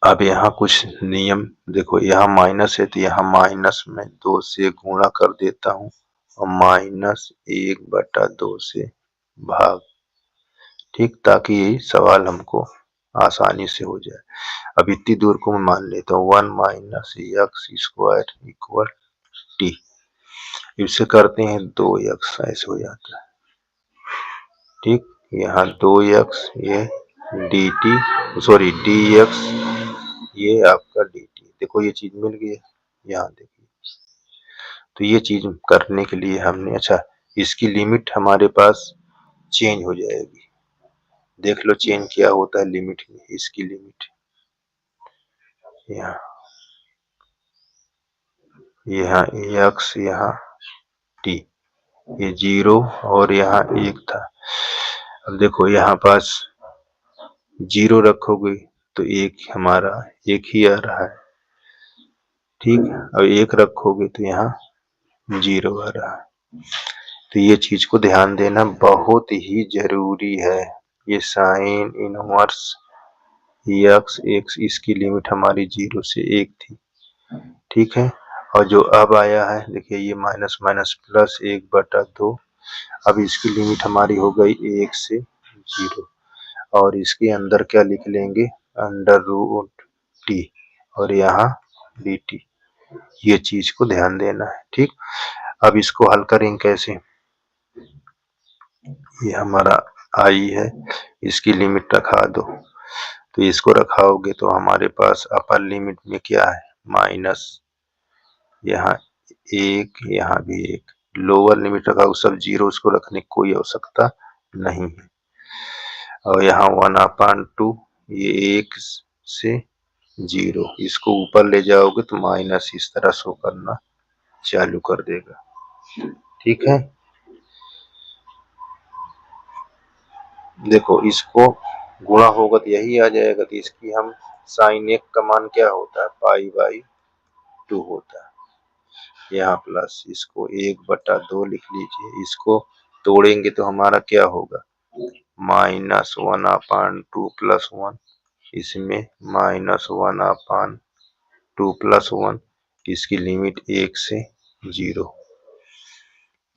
अब यहाँ कुछ नियम देखो, यहाँ माइनस है तो यहाँ माइनस में 2 से गुणा कर देता हूँ और -1/2 से भाग, ठीक, ताकि ये सवाल हमको आसानी से हो जाए। अब इतनी दूर को मैं मान लेता हूँ 1 minus x square equal T, इससे करते हैं 2x, ऐसे हो जाता है, ठीक, यहाँ 2x ये डी टी, सॉरी dx, ये आपका dt, देखो ये चीज मिल गई, यहाँ देखिए। तो ये चीज करने के लिए हमने, अच्छा इसकी लिमिट हमारे पास चेंज हो जाएगी, देख लो चेंज क्या होता है लिमिट में, इसकी लिमिट यहाँ, यहाँ x, यहाँ t, ये 0 और यहाँ 1 था। अब देखो यहाँ पास 0 रखोगे तो हमारा 1 ही आ रहा है, ठीक, अब 1 रखोगे तो यहाँ 0 आ रहा है। तो ये चीज को ध्यान देना बहुत ही जरूरी है। ये साइन इनवर्स एक्स, इसकी लिमिट हमारी 0 से 1 थी, ठीक है, और जो अब आया है देखिए ये माइनस माइनस प्लस 1/2, अब इसकी लिमिट हमारी हो गई 1 से 0, और इसके अंदर क्या लिख लेंगे, अंडर रूट टी और यहाँ डी टी, ये चीज को ध्यान देना है, ठीक। अब इसको हल करेंगे कैसे, ये हमारा आई है, इसकी लिमिट रखा दो, तो इसको रखाओगे तो हमारे पास अपर लिमिट में क्या है, माइनस यहाँ 1, यहाँ भी 1, लोअर लिमिट रखा सब 0, उसको रखने की कोई आवश्यकता नहीं है, और यहाँ 1/2, ये 1 से 0, इसको ऊपर ले जाओगे तो माइनस इस तरह शो करना चालू कर देगा, ठीक है। देखो इसको गुणा होगा तो यही आ जाएगा, तो इसकी हम साइन 1 का मान क्या होता है, π/2 होता है, यहाँ प्लस इसको 1/2 लिख लीजिए, इसको तोड़ेंगे तो हमारा क्या होगा, -1/2 + 1, इसमें -1/2 + 1, इसकी लिमिट 1 से 0।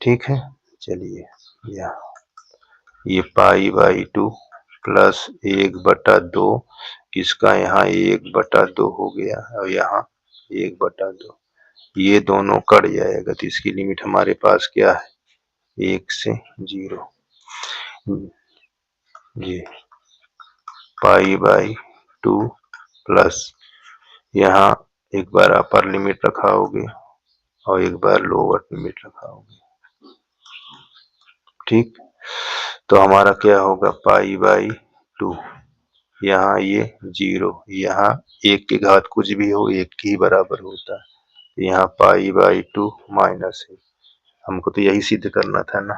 ठीक है, चलिए यहाँ ये π/2 प्लस 1/2, इसका यहाँ 1/2 हो गया और यहाँ 1/2, ये दोनों कट जाएगा तो इसकी लिमिट हमारे पास क्या है, 1 से 0। ये π/2 प्लस यहाँ एक बार अपर लिमिट रखाओगे और एक बार लोअर लिमिट रखाओगे। ठीक, तो हमारा क्या होगा, π/2, यहाँ ये 0, यहाँ 1 की घात कुछ भी हो 1 के ही बराबर होता है, यहाँ π/2 -1, हमको तो यही सिद्ध करना था ना।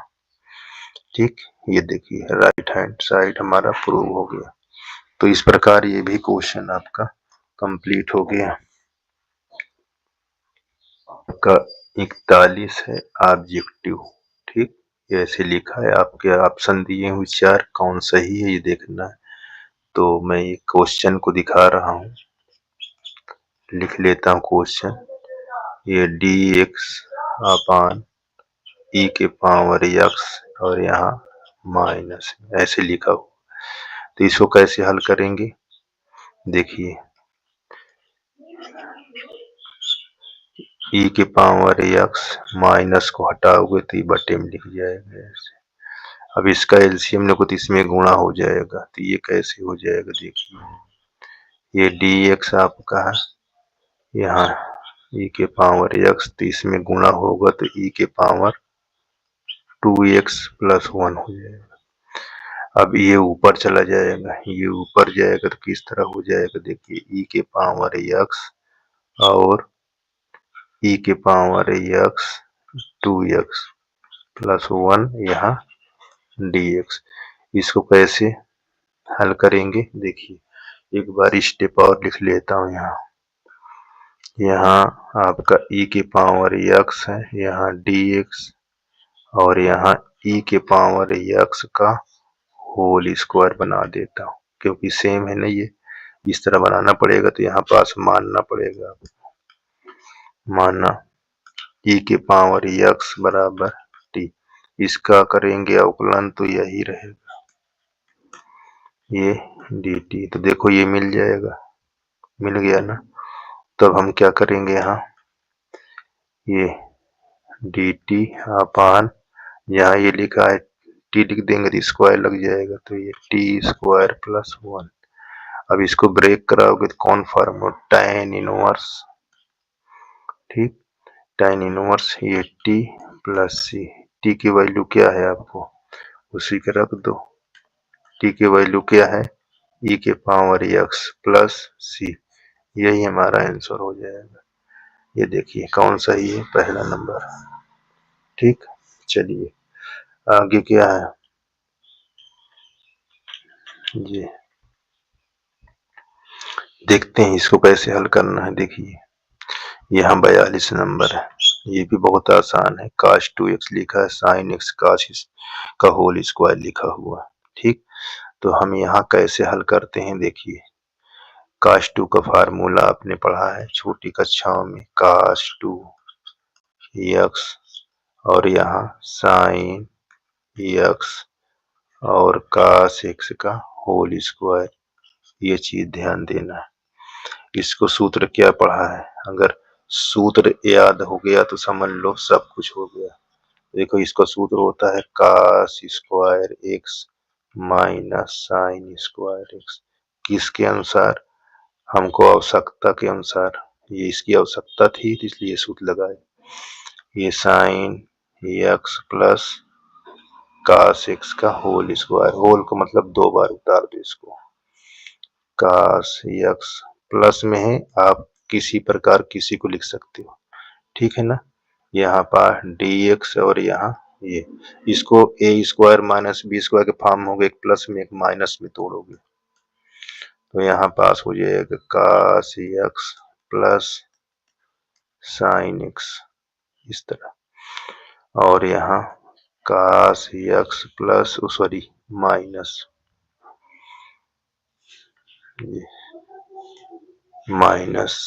ठीक, ये देखिए राइट हैंड साइड हमारा प्रूव हो गया। तो इस प्रकार ये भी क्वेश्चन आपका कंप्लीट हो गया। आपका 41 है ऑब्जेक्टिव। ठीक, ऐसे लिखा है, आपके ऑप्शन दिए हुए 4, कौन सही है ये देखना है। तो मैं ये क्वेश्चन को दिखा रहा हूँ, लिख लेता हूँ क्वेश्चन। ये dx/e⁻x और यहाँ माइनस ऐसे लिखा हो, तो इसको कैसे हल करेंगे, देखिए e⁻x माइनस को हटाओगे तो ये बटे में लिख जाएगा ऐसे। अब इसका एलसीएम लोगे तो इसमें गुणा हो जाएगा, तो ये कैसे हो जाएगा, देखिए ये dx आपका है यहाँ e⁻x, तो इसमें गुणा होगा तो e⁻2x + 1 हो जाएगा। अब ये ऊपर चला जाएगा, ये ऊपर जाएगा तो किस तरह हो जाएगा, देखिए e⁻x और e⁻x 2x + 1 यहाँ dx, इसको कैसे हल करेंगे, देखिए एक बार स्टेप और लिख लेता हूँ। यहाँ आपका e⁻x है, यहाँ dx और यहाँ e⁻x का होल स्क्वायर बना देता हूँ, क्योंकि सेम है ना, ये इस तरह बनाना पड़ेगा, तो यहाँ पास मानना पड़ेगा, माना e⁻x बराबर t, इसका करेंगे अवकलन तो यही रहेगा, ये dt। तो देखो ये मिल जाएगा, मिल गया ना। तब हम क्या करेंगे, यहाँ ये dt अपान, यहाँ ये लिखा है t लिख देंगे तो स्क्वायर लग जाएगा, तो ये t² + 1। अब इसको ब्रेक कराओगे तो कौन फॉर्म हो, tan इनवर्स। ठीक, tan इनवर्स ये t + c, t की वैल्यू क्या है आपको उसी के रख दो, t की वैल्यू क्या है e⁻x + c, यही हमारा आंसर हो जाएगा। ये देखिए कौन सही है, पहला नंबर। ठीक, चलिए आगे क्या है जी, देखते हैं इसको कैसे हल करना है। देखिए यहाँ 42 नंबर है, ये भी बहुत आसान है, cos 2x लिखा है, sin x cos का होल स्क्वायर लिखा हुआ है। ठीक, तो हम यहाँ कैसे हल करते हैं, देखिए cos 2 का फार्मूला आपने पढ़ा है छोटी कक्षाओं में, cos 2x और यहाँ sin x और cos x का होल स्क्वायर, ये चीज ध्यान देना है। इसको सूत्र क्या पढ़ा है, अगर सूत्र याद हो गया तो समझ लो सब कुछ हो गया। देखो इसका सूत्र होता है cos square x minus sin square x, किसके अनुसार, हमको आवश्यकता के अनुसार, ये इसकी आवश्यकता थी तो इसलिए सूत्र लगाए, ये sin x plus cos x का होल स्क्वायर, होल को मतलब 2 बार उतार दो इसको, cos x प्लस में है, आप किसी प्रकार किसी को लिख सकते हो, ठीक है ना। यहाँ पर dx और यहाँ ये, इसको a² माइनस b² के फॉर्म हो गए, एक प्लस में एक माइनस में तोड़ोगे तो यहाँ पास हो जाएगा cos x plus sin x, इस तरह, और यहाँ cos x plus minus minus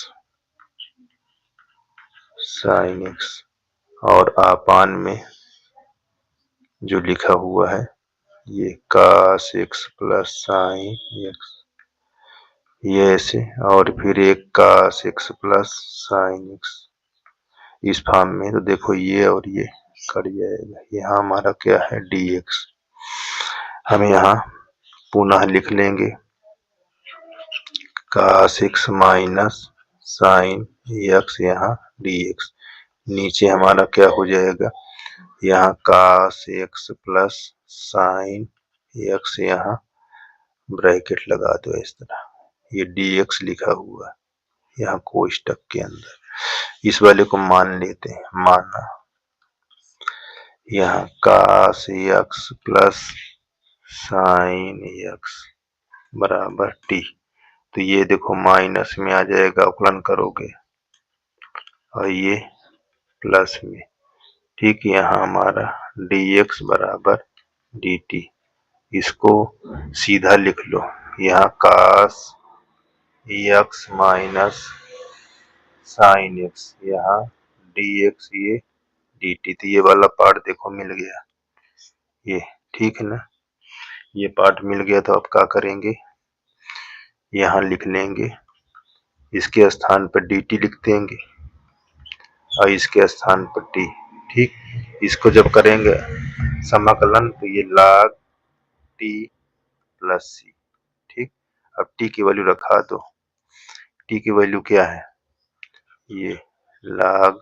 sine x और आपान में जो लिखा हुआ है ये cos x plus sine x, ये ऐसे, और फिर एक cos x plus sine x इस फॉर्म में। तो देखो ये और ये कट जाएगा। यहाँ हमारा क्या है dx, हम यहाँ पुनः लिख लेंगे cos x minus sine x यहाँ dx। नीचे हमारा क्या हो जाएगा, यहाँ cos x plus sine x, यहाँ ब्रैकेट लगा दो इस तरह, ये dx लिखा हुआ है यहाँ कोष्टक के अंदर। इस वाले को मान लेते हैं, माना यहाँ cos x plus sine x बराबर t। तो ये देखो माइनस में आ जाएगा, अवकलन करोगे, और ये प्लस में। ठीक, यहाँ हमारा dx बराबर dt। इसको सीधा लिख लो, यहाँ cos x minus sine x, यहाँ dx, ये dt। तो ये वाला पार्ट देखो मिल गया, ये ठीक है ना, ये पार्ट मिल गया। तो अब क्या करेंगे, यहाँ लिख लेंगे, इसके स्थान पर dt लिख देंगे और इसके स्थान पर t। ठीक, इसको जब करेंगे समाकलन तो ये log t प्लस c। ठीक, अब t की वैल्यू रखा दो, t की वैल्यू क्या है, ये log,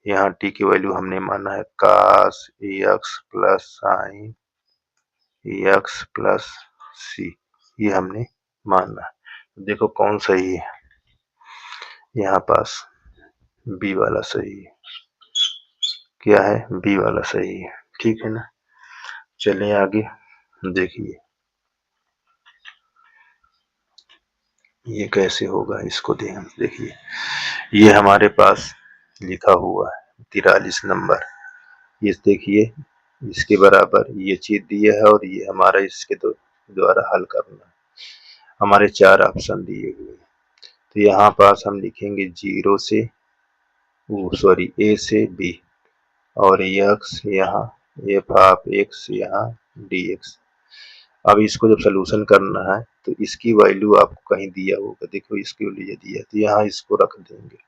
यहाँ t की वैल्यू हमने माना है cos x plus sine x plus c, ये हमने माना। देखो कौन सही है, यहाँ पास b वाला सही है। क्या है, b वाला सही है। ठीक है ना, चलिए आगे देखिए ये कैसे होगा, इसको देखिए, ये हमारे पास लिखा हुआ है 43 नंबर, ये देखिए इसके बराबर ये चीज दिया है और ये हमारा इसके द्वारा हल करना है। हमारे 4 ऑप्शन दिए हुए हैं, तो यहाँ पास हम लिखेंगे 0 से a से b, और x यहाँ f ऑफ x यहाँ dx। अब इसको जब सोल्यूशन करना है तो इसकी वैल्यू आपको कहीं दिया होगा, देखो इसके लिए दिया, तो यहाँ इसको रख देंगे,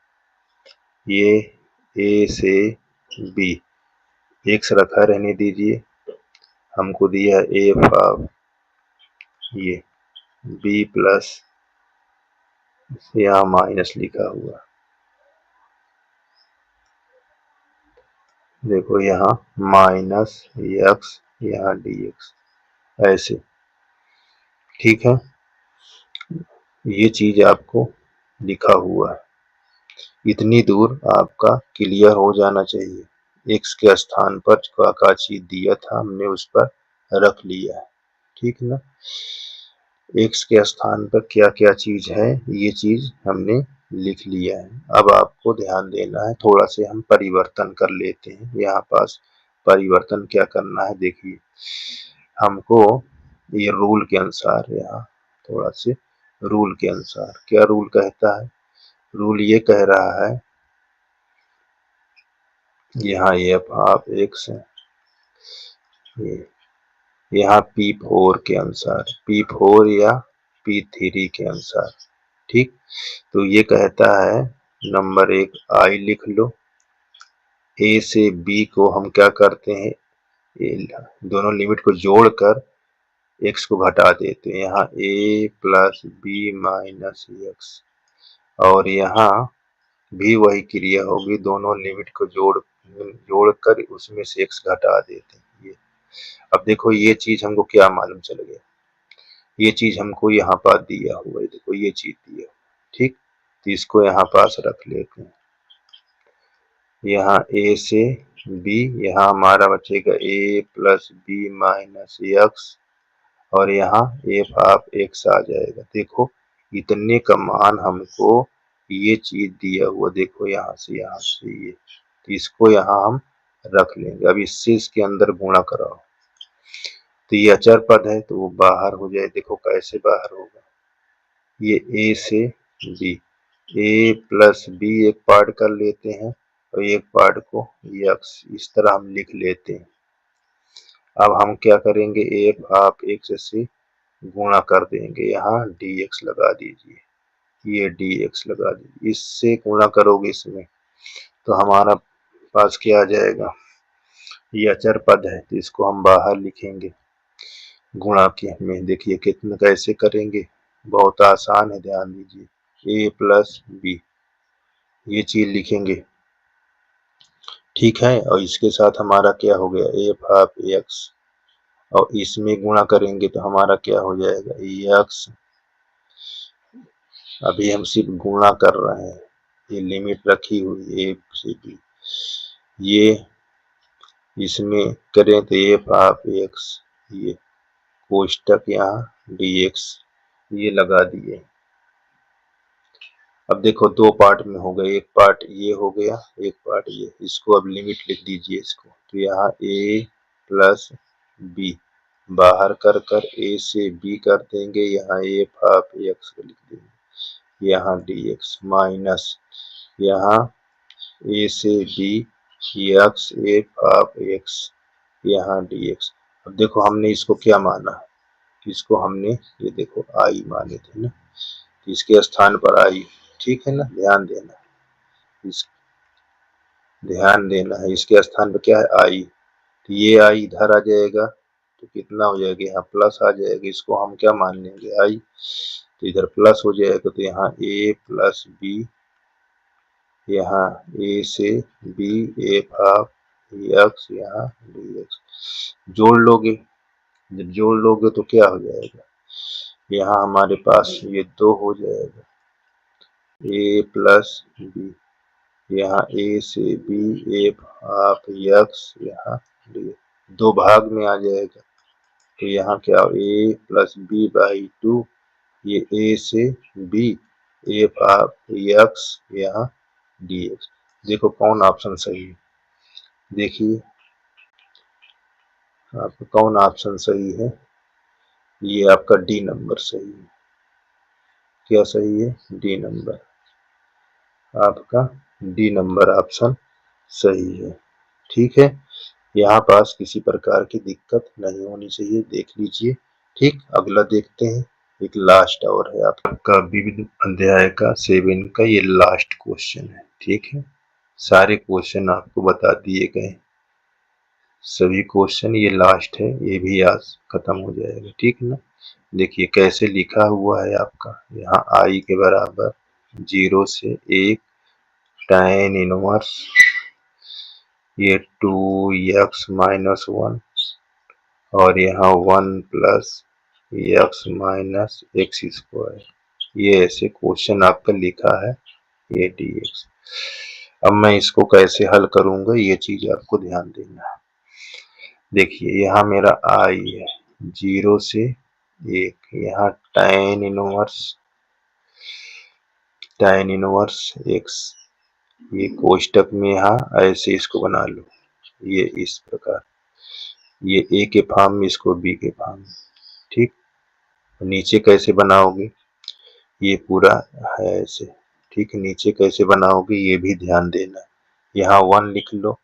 ये a से b, x रखा रहने दीजिए, हमको दिया f ऑफ ये b प्लस, यहाँ माइनस लिखा हुआ, देखो यहाँ माइनस x यहाँ dx ऐसे। ठीक है, ये चीज आपको लिखा हुआ है, इतनी दूर आपका क्लियर हो जाना चाहिए। x के स्थान पर क्या चीज दिया था हमने उस पर रख लिया है। ठीक ना, x के स्थान पर क्या क्या चीज है ये चीज हमने लिख लिया है। अब आपको ध्यान देना है, थोड़ा से हम परिवर्तन कर लेते हैं। यहाँ पास परिवर्तन क्या करना है, देखिए हमको ये रूल के अनुसार, यहाँ थोड़ा से रूल के अनुसार, क्या रूल कहता है, रूल ये कह रहा है, यहाँ f ऑफ x है, यहाँ P4 के अनुसार, P4 या P3 के अनुसार। ठीक, तो ये कहता है नंबर 1 I लिख लो, a से b को हम क्या करते हैं, दोनों लिमिट को जोड़कर x को घटा देते हैं, यहाँ a plus b minus x, और यहाँ भी वही क्रिया होगी, दोनों लिमिट को जोड़कर उसमें से x घटा देते हैं। ये अब देखो ये चीज हमको क्या मालूम चल गया, ये चीज हमको यहाँ पास दिया हुआ है, देखो ये चीज दिया। ठीक, तो इसको यहाँ पास रख लेते हैं, यहाँ a से b, यहाँ हमारा बचेगा a plus b minus x, और यहाँ f ऑफ x आ जाएगा। देखो इतने का मान हमको ये चीज दिया हुआ, देखो यहाँ से ये, तो इसको यहाँ हम रख लेंगे। अब इससे इसके अंदर गुणा कराओ, तो ये अचर पद है तो वो बाहर हो जाए। देखो कैसे बाहर होगा, ये ए से बी, ए प्लस बी एक पार्ट कर लेते हैं और एक पार्ट को यक्स इस तरह हम लिख लेते हैं। अब हम क्या करेंगे, एफ हाफ एक्स से गुणा कर देंगे, यहाँ डी एक्स लगा दीजिए, ये डी एक्स लगा दीजिए, इससे गुणा करोगे इसमें तो हमारा पास क्या आ जाएगा, ये अचर पद है तो इसको हम बाहर लिखेंगे गुणा के में। देखिए कितना कैसे करेंगे, बहुत आसान है, ध्यान दीजिए। ए प्लस बी ये चीज लिखेंगे, ठीक है। और इसके साथ हमारा क्या हो गया, एफ हाफ एक्स, और इसमें गुणा करेंगे तो हमारा क्या हो जाएगा, एक्स। अभी हम सिर्फ गुणा कर रहे हैं, ये लिमिट रखी हुई ए से बी, ये इसमें करें तो एफ हाफ एक्स, ये कोष्टक यहाँ डी एक्स ये लगा दिए। अब देखो दो पार्ट में हो गए, एक पार्ट ये हो गया, एक पार्ट ये, इसको अब लिमिट लिख दीजिए इसको, तो यहाँ ए प्लस बी बाहर कर कर ए से बी कर देंगे, यहाँ एफ हाफ एक्स को लिख देंगे, यहाँ डी एक्स माइनस यहाँ ए से b x f half x, यहाँ डी एक्स। अब देखो हमने इसको क्या माना, इसको हमने ये देखो आई माने थे ना, इसके स्थान पर आई, ठीक है ना, ध्यान देना, इस ध्यान देना है, इसके स्थान पर क्या है आई, तो ये आई इधर आ जाएगा तो कितना हो जाएगा, यहाँ प्लस आ जाएगा, इसको हम क्या मान लेंगे आई, तो इधर प्लस हो जाएगा, तो यहाँ ए प्लस बी, यहाँ ए से बी एफ हाफ एक्स, यहाँ डी एक्स जोड़ लोगे, जब जोड़ लोगे तो क्या हो जाएगा, यहाँ हमारे पास ये दो हो जाएगा, ए प्लस बी, यहाँ ए से बी एफ हाफ एक्स, यहाँ डी, दो भाग में आ जाएगा, तो यहाँ क्या ए प्लस बी बाई टू, ये ए से बी एफ हाफ एक्स, यहाँ डी एक्स। देखो कौन ऑप्शन सही है, देखिए आपका कौन ऑप्शन सही है, ये आपका डी नंबर सही है। क्या सही है, डी नंबर, आपका डी नंबर ऑप्शन सही है, ठीक है। यहाँ पास किसी प्रकार की दिक्कत नहीं होनी चाहिए, देख लीजिए, ठीक। अगला देखते हैं, एक लास्ट और है आपका विविध अध्याय का 7 का ये लास्ट क्वेश्चन है, ठीक है। सारे क्वेश्चन आपको बता दिए गए, सभी क्वेश्चन, ये लास्ट है, ये भी आज खत्म हो जाएगा, ठीक है ना। देखिए कैसे लिखा हुआ है आपका, यहाँ आई के बराबर 0 से 1 tan इनवर्स ये 2x माइनस 1 और यहाँ 1 plus x minus x square, ये ऐसे क्वेश्चन आपका लिखा है, ये dx। अब मैं इसको कैसे हल करूंगा ये चीज आपको ध्यान देना है। देखिए यहाँ मेरा आई है 0 से 1, यहाँ tan इनवर्स x, ये कोष्टक में यहाँ ऐसे इसको बना लो, ये इस प्रकार, ये ए के फॉर्म में, इसको बी के फॉर्म में, ठीक। नीचे कैसे बनाओगे, ये पूरा है ऐसे, ठीक है। नीचे कैसे बनाओगे ये भी ध्यान देना, यहाँ 1 लिख लो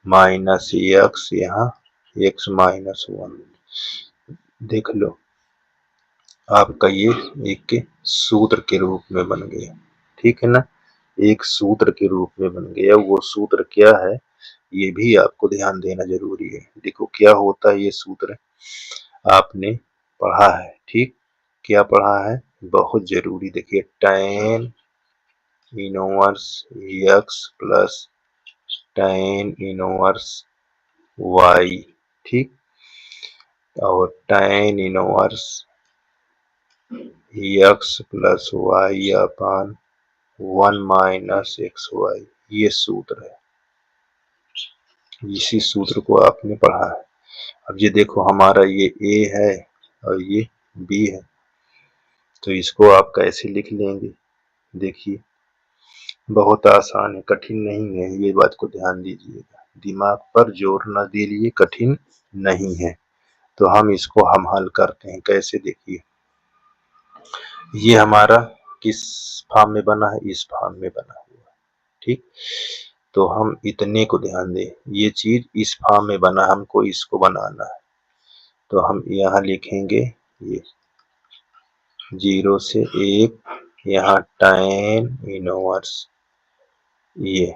माइनस एक्स, यहाँ एक्स माइनस 1, देख लो आपका ये एक के सूत्र के रूप में बन गया, ठीक है ना, एक सूत्र के रूप में बन गया। वो सूत्र क्या है ये भी आपको ध्यान देना जरूरी है। देखो क्या होता है, ये सूत्र आपने पढ़ा है, ठीक, क्या पढ़ा है, बहुत जरूरी। देखिए tan inverse x plus tan inverse y, ठीक, और tan inverse x plus y upon 1 minus x y, ये सूत्र है, इसी सूत्र को आपने पढ़ा है। अब ये देखो हमारा ये ए है और ये बी है, तो इसको आप कैसे लिख लेंगे, देखिए बहुत आसान है, कठिन नहीं है, ये बात को ध्यान दीजिएगा, दिमाग पर जोर न दीजिए, कठिन नहीं है। तो हम इसको हल करते हैं। कैसे, देखिए ये हमारा किस फॉर्म में बना है, इस फॉर्म में बना हुआ है। ठीक, तो हम इतने को ध्यान दें, ये चीज इस फॉर्म में बना, हमको इसको बनाना है। तो हम यहाँ लिखेंगे ये 0 से 1, यहाँ tan इनवर्स, ये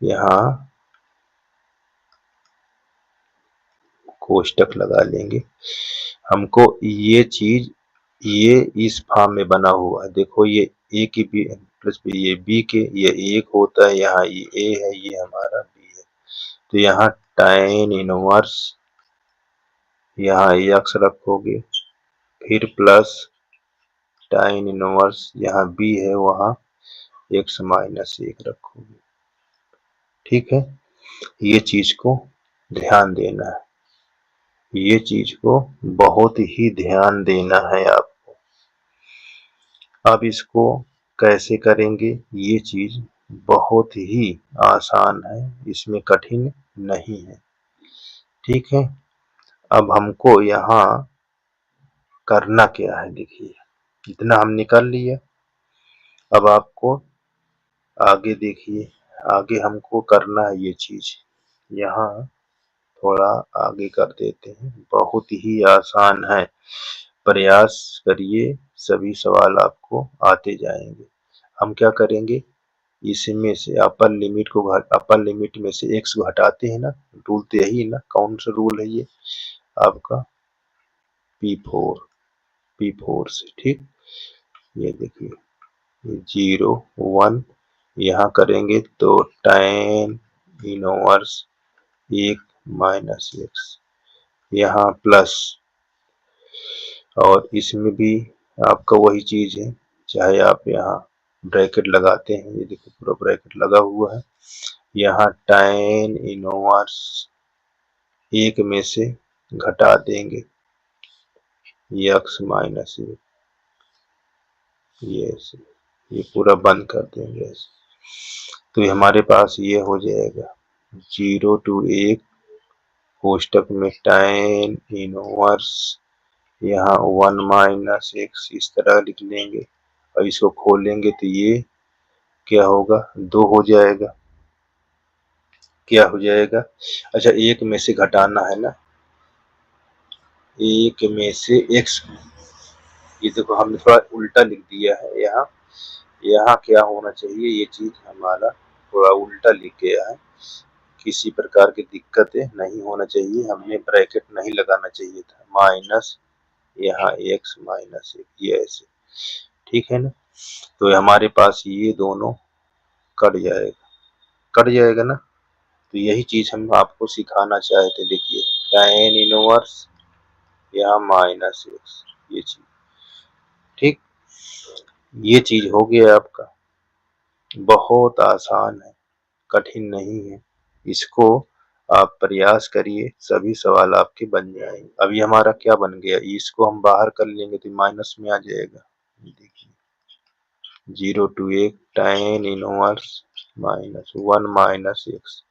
यहाँ कोष्टक लगा लेंगे। हमको ये चीज ये इस फॉर्म में बना हुआ है। देखो ये a की बी प्लस बी, ये b के, ये 1 होता है, यहाँ ये a है, ये हमारा b है। तो यहाँ tan इनवर्स, यहाँ x रखोगे, फिर प्लस tan इनवर्स, यहाँ b है, वहाँ x माइनस 1 रखोगे। ठीक है, ये चीज को ध्यान देना है, ये चीज को बहुत ही ध्यान देना है आपको। अब इसको कैसे करेंगे, ये चीज बहुत ही आसान है, इसमें कठिन नहीं है। ठीक है, अब हमको यहाँ करना क्या है, देखिए इतना हम निकाल लिया। अब आपको आगे देखिए, आगे हमको करना है ये चीज, यहाँ थोड़ा आगे कर देते हैं, बहुत ही आसान है, प्रयास करिए, सभी सवाल आपको आते जाएंगे। हम क्या करेंगे, इसमें से अपर लिमिट में से x घटाते हैं ना, रूल तो यही है ना, कौन सा रूल है ये आपका, P4 से। ठीक, ये देखिए 0 1, यहाँ करेंगे तो tan इनवर्स 1 माइनस x, यहाँ प्लस, और इसमें भी आपका वही चीज है, चाहे आप यहाँ ब्रैकेट लगाते हैं, ये देखो पूरा ब्रैकेट लगा हुआ है। यहाँ tan इनवर्स 1 में से घटा देंगे x माइनस 1, ये पूरा बंद कर देंगे ऐसे। तो हमारे पास ये हो जाएगा 0 to 1 कोष्टक में tan इनवर्स, यहाँ 1 माइनस x, इस तरह लिख लेंगे, और इसको खोलेंगे तो ये क्या होगा, 2 हो जाएगा। क्या हो जाएगा, अच्छा 1 में से घटाना है ना, 1 में से x, ये देखो हमने थोड़ा उल्टा लिख दिया है, यहाँ क्या होना चाहिए, ये चीज हमारा थोड़ा उल्टा लिख गया है, किसी प्रकार की दिक्कतें नहीं होना चाहिए, हमने ब्रैकेट नहीं लगाना चाहिए था, माइनस यहाँ x माइनस 1, ये ऐसे। ठीक है ना, तो हमारे पास ये दोनों कट जाएगा ना। तो यही चीज हम आपको सिखाना चाहते, देखिए tan इनवर्स यहाँ माइनस x, ये चीज। ठीक, ये चीज हो गया आपका, बहुत आसान है, कठिन नहीं है, इसको आप प्रयास करिए, सभी सवाल आपके बन जाएंगे। अभी हमारा क्या बन गया, इसको हम बाहर कर लेंगे तो माइनस में आ जाएगा। देखिए 0 to 1 tan inverse minus 1 minus x,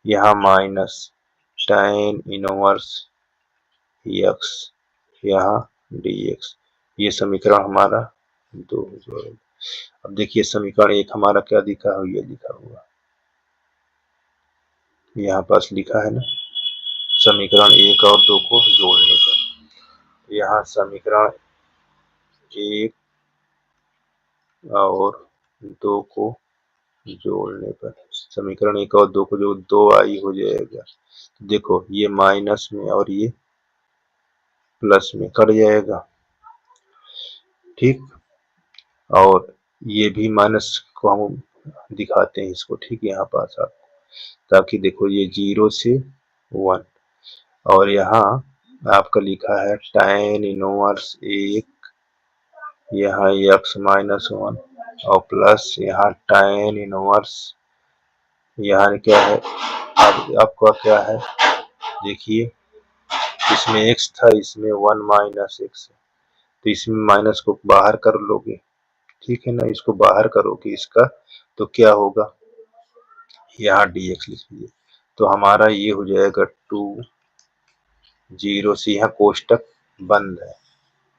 यहाँ माइनस tan इनवर्स x, यहाँ dx, ये समीकरण हमारा 2 हो जाएगा। अब देखिए समीकरण 1 हमारा क्या दिखा हुआ, ये लिखा हुआ यहाँ पास लिखा है ना, समीकरण 1 और 2 को जोड़ने पर, यहाँ समीकरण 1 और 2 को जोड़ने पर, समीकरण 1 और 2 को जो 2i हो जाएगा। देखो ये माइनस में और ये प्लस में कट जाएगा। ठीक, और ये भी माइनस को हम दिखाते हैं इसको, ठीक है, यहाँ पास आपको, ताकि देखो ये 0 से 1, और यहाँ आपका लिखा है tan इनवर्स 1, यहाँ x माइनस 1, और प्लस यहाँ tan इनवर्स, यहाँ क्या है, अब आपका क्या है, देखिए इसमें x था, इसमें 1 माइनस x है, तो इसमें माइनस को बाहर कर लोगे, ठीक है ना, इसको बाहर करोगे इसका, तो क्या होगा, यहाँ dx लिख लीजिए, तो हमारा ये हो जाएगा 2 0 से यहाँ कोष्टक बंद है,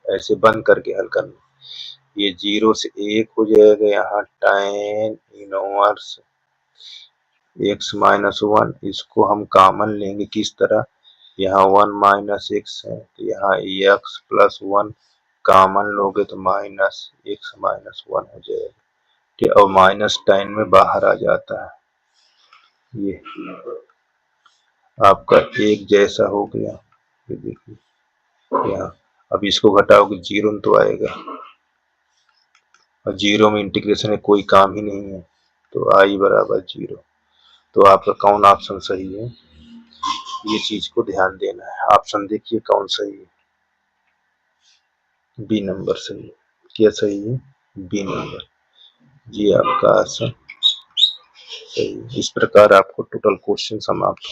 ऐसे बंद करके हल करना। ये 0 से 1 हो जाएगा, यहाँ tan इनवर्स x माइनस 1, इसको हम कॉमन लेंगे किस तरह, यहाँ 1 माइनस x है तो यहाँ x प्लस 1 कॉमन लोगे तो माइनस x माइनस 1 हो जाएगा, ठीक है। और माइनस tan में बाहर आ जाता है, ये आपका एक जैसा हो गया। ये देखिए यहाँ, अब इसको घटाओगे 0 तो आएगा, और 0 में इंटीग्रेशन में कोई काम ही नहीं है, तो i बराबर 0। तो आपका कौन ऑप्शन सही है, ये चीज को ध्यान देना है। ऑप्शन देखिए कौन सही है, बी नंबर सही है। क्या सही है, बी नंबर, जी आपका आंसर सही है। इस प्रकार आपको टोटल क्वेश्चन समाप्त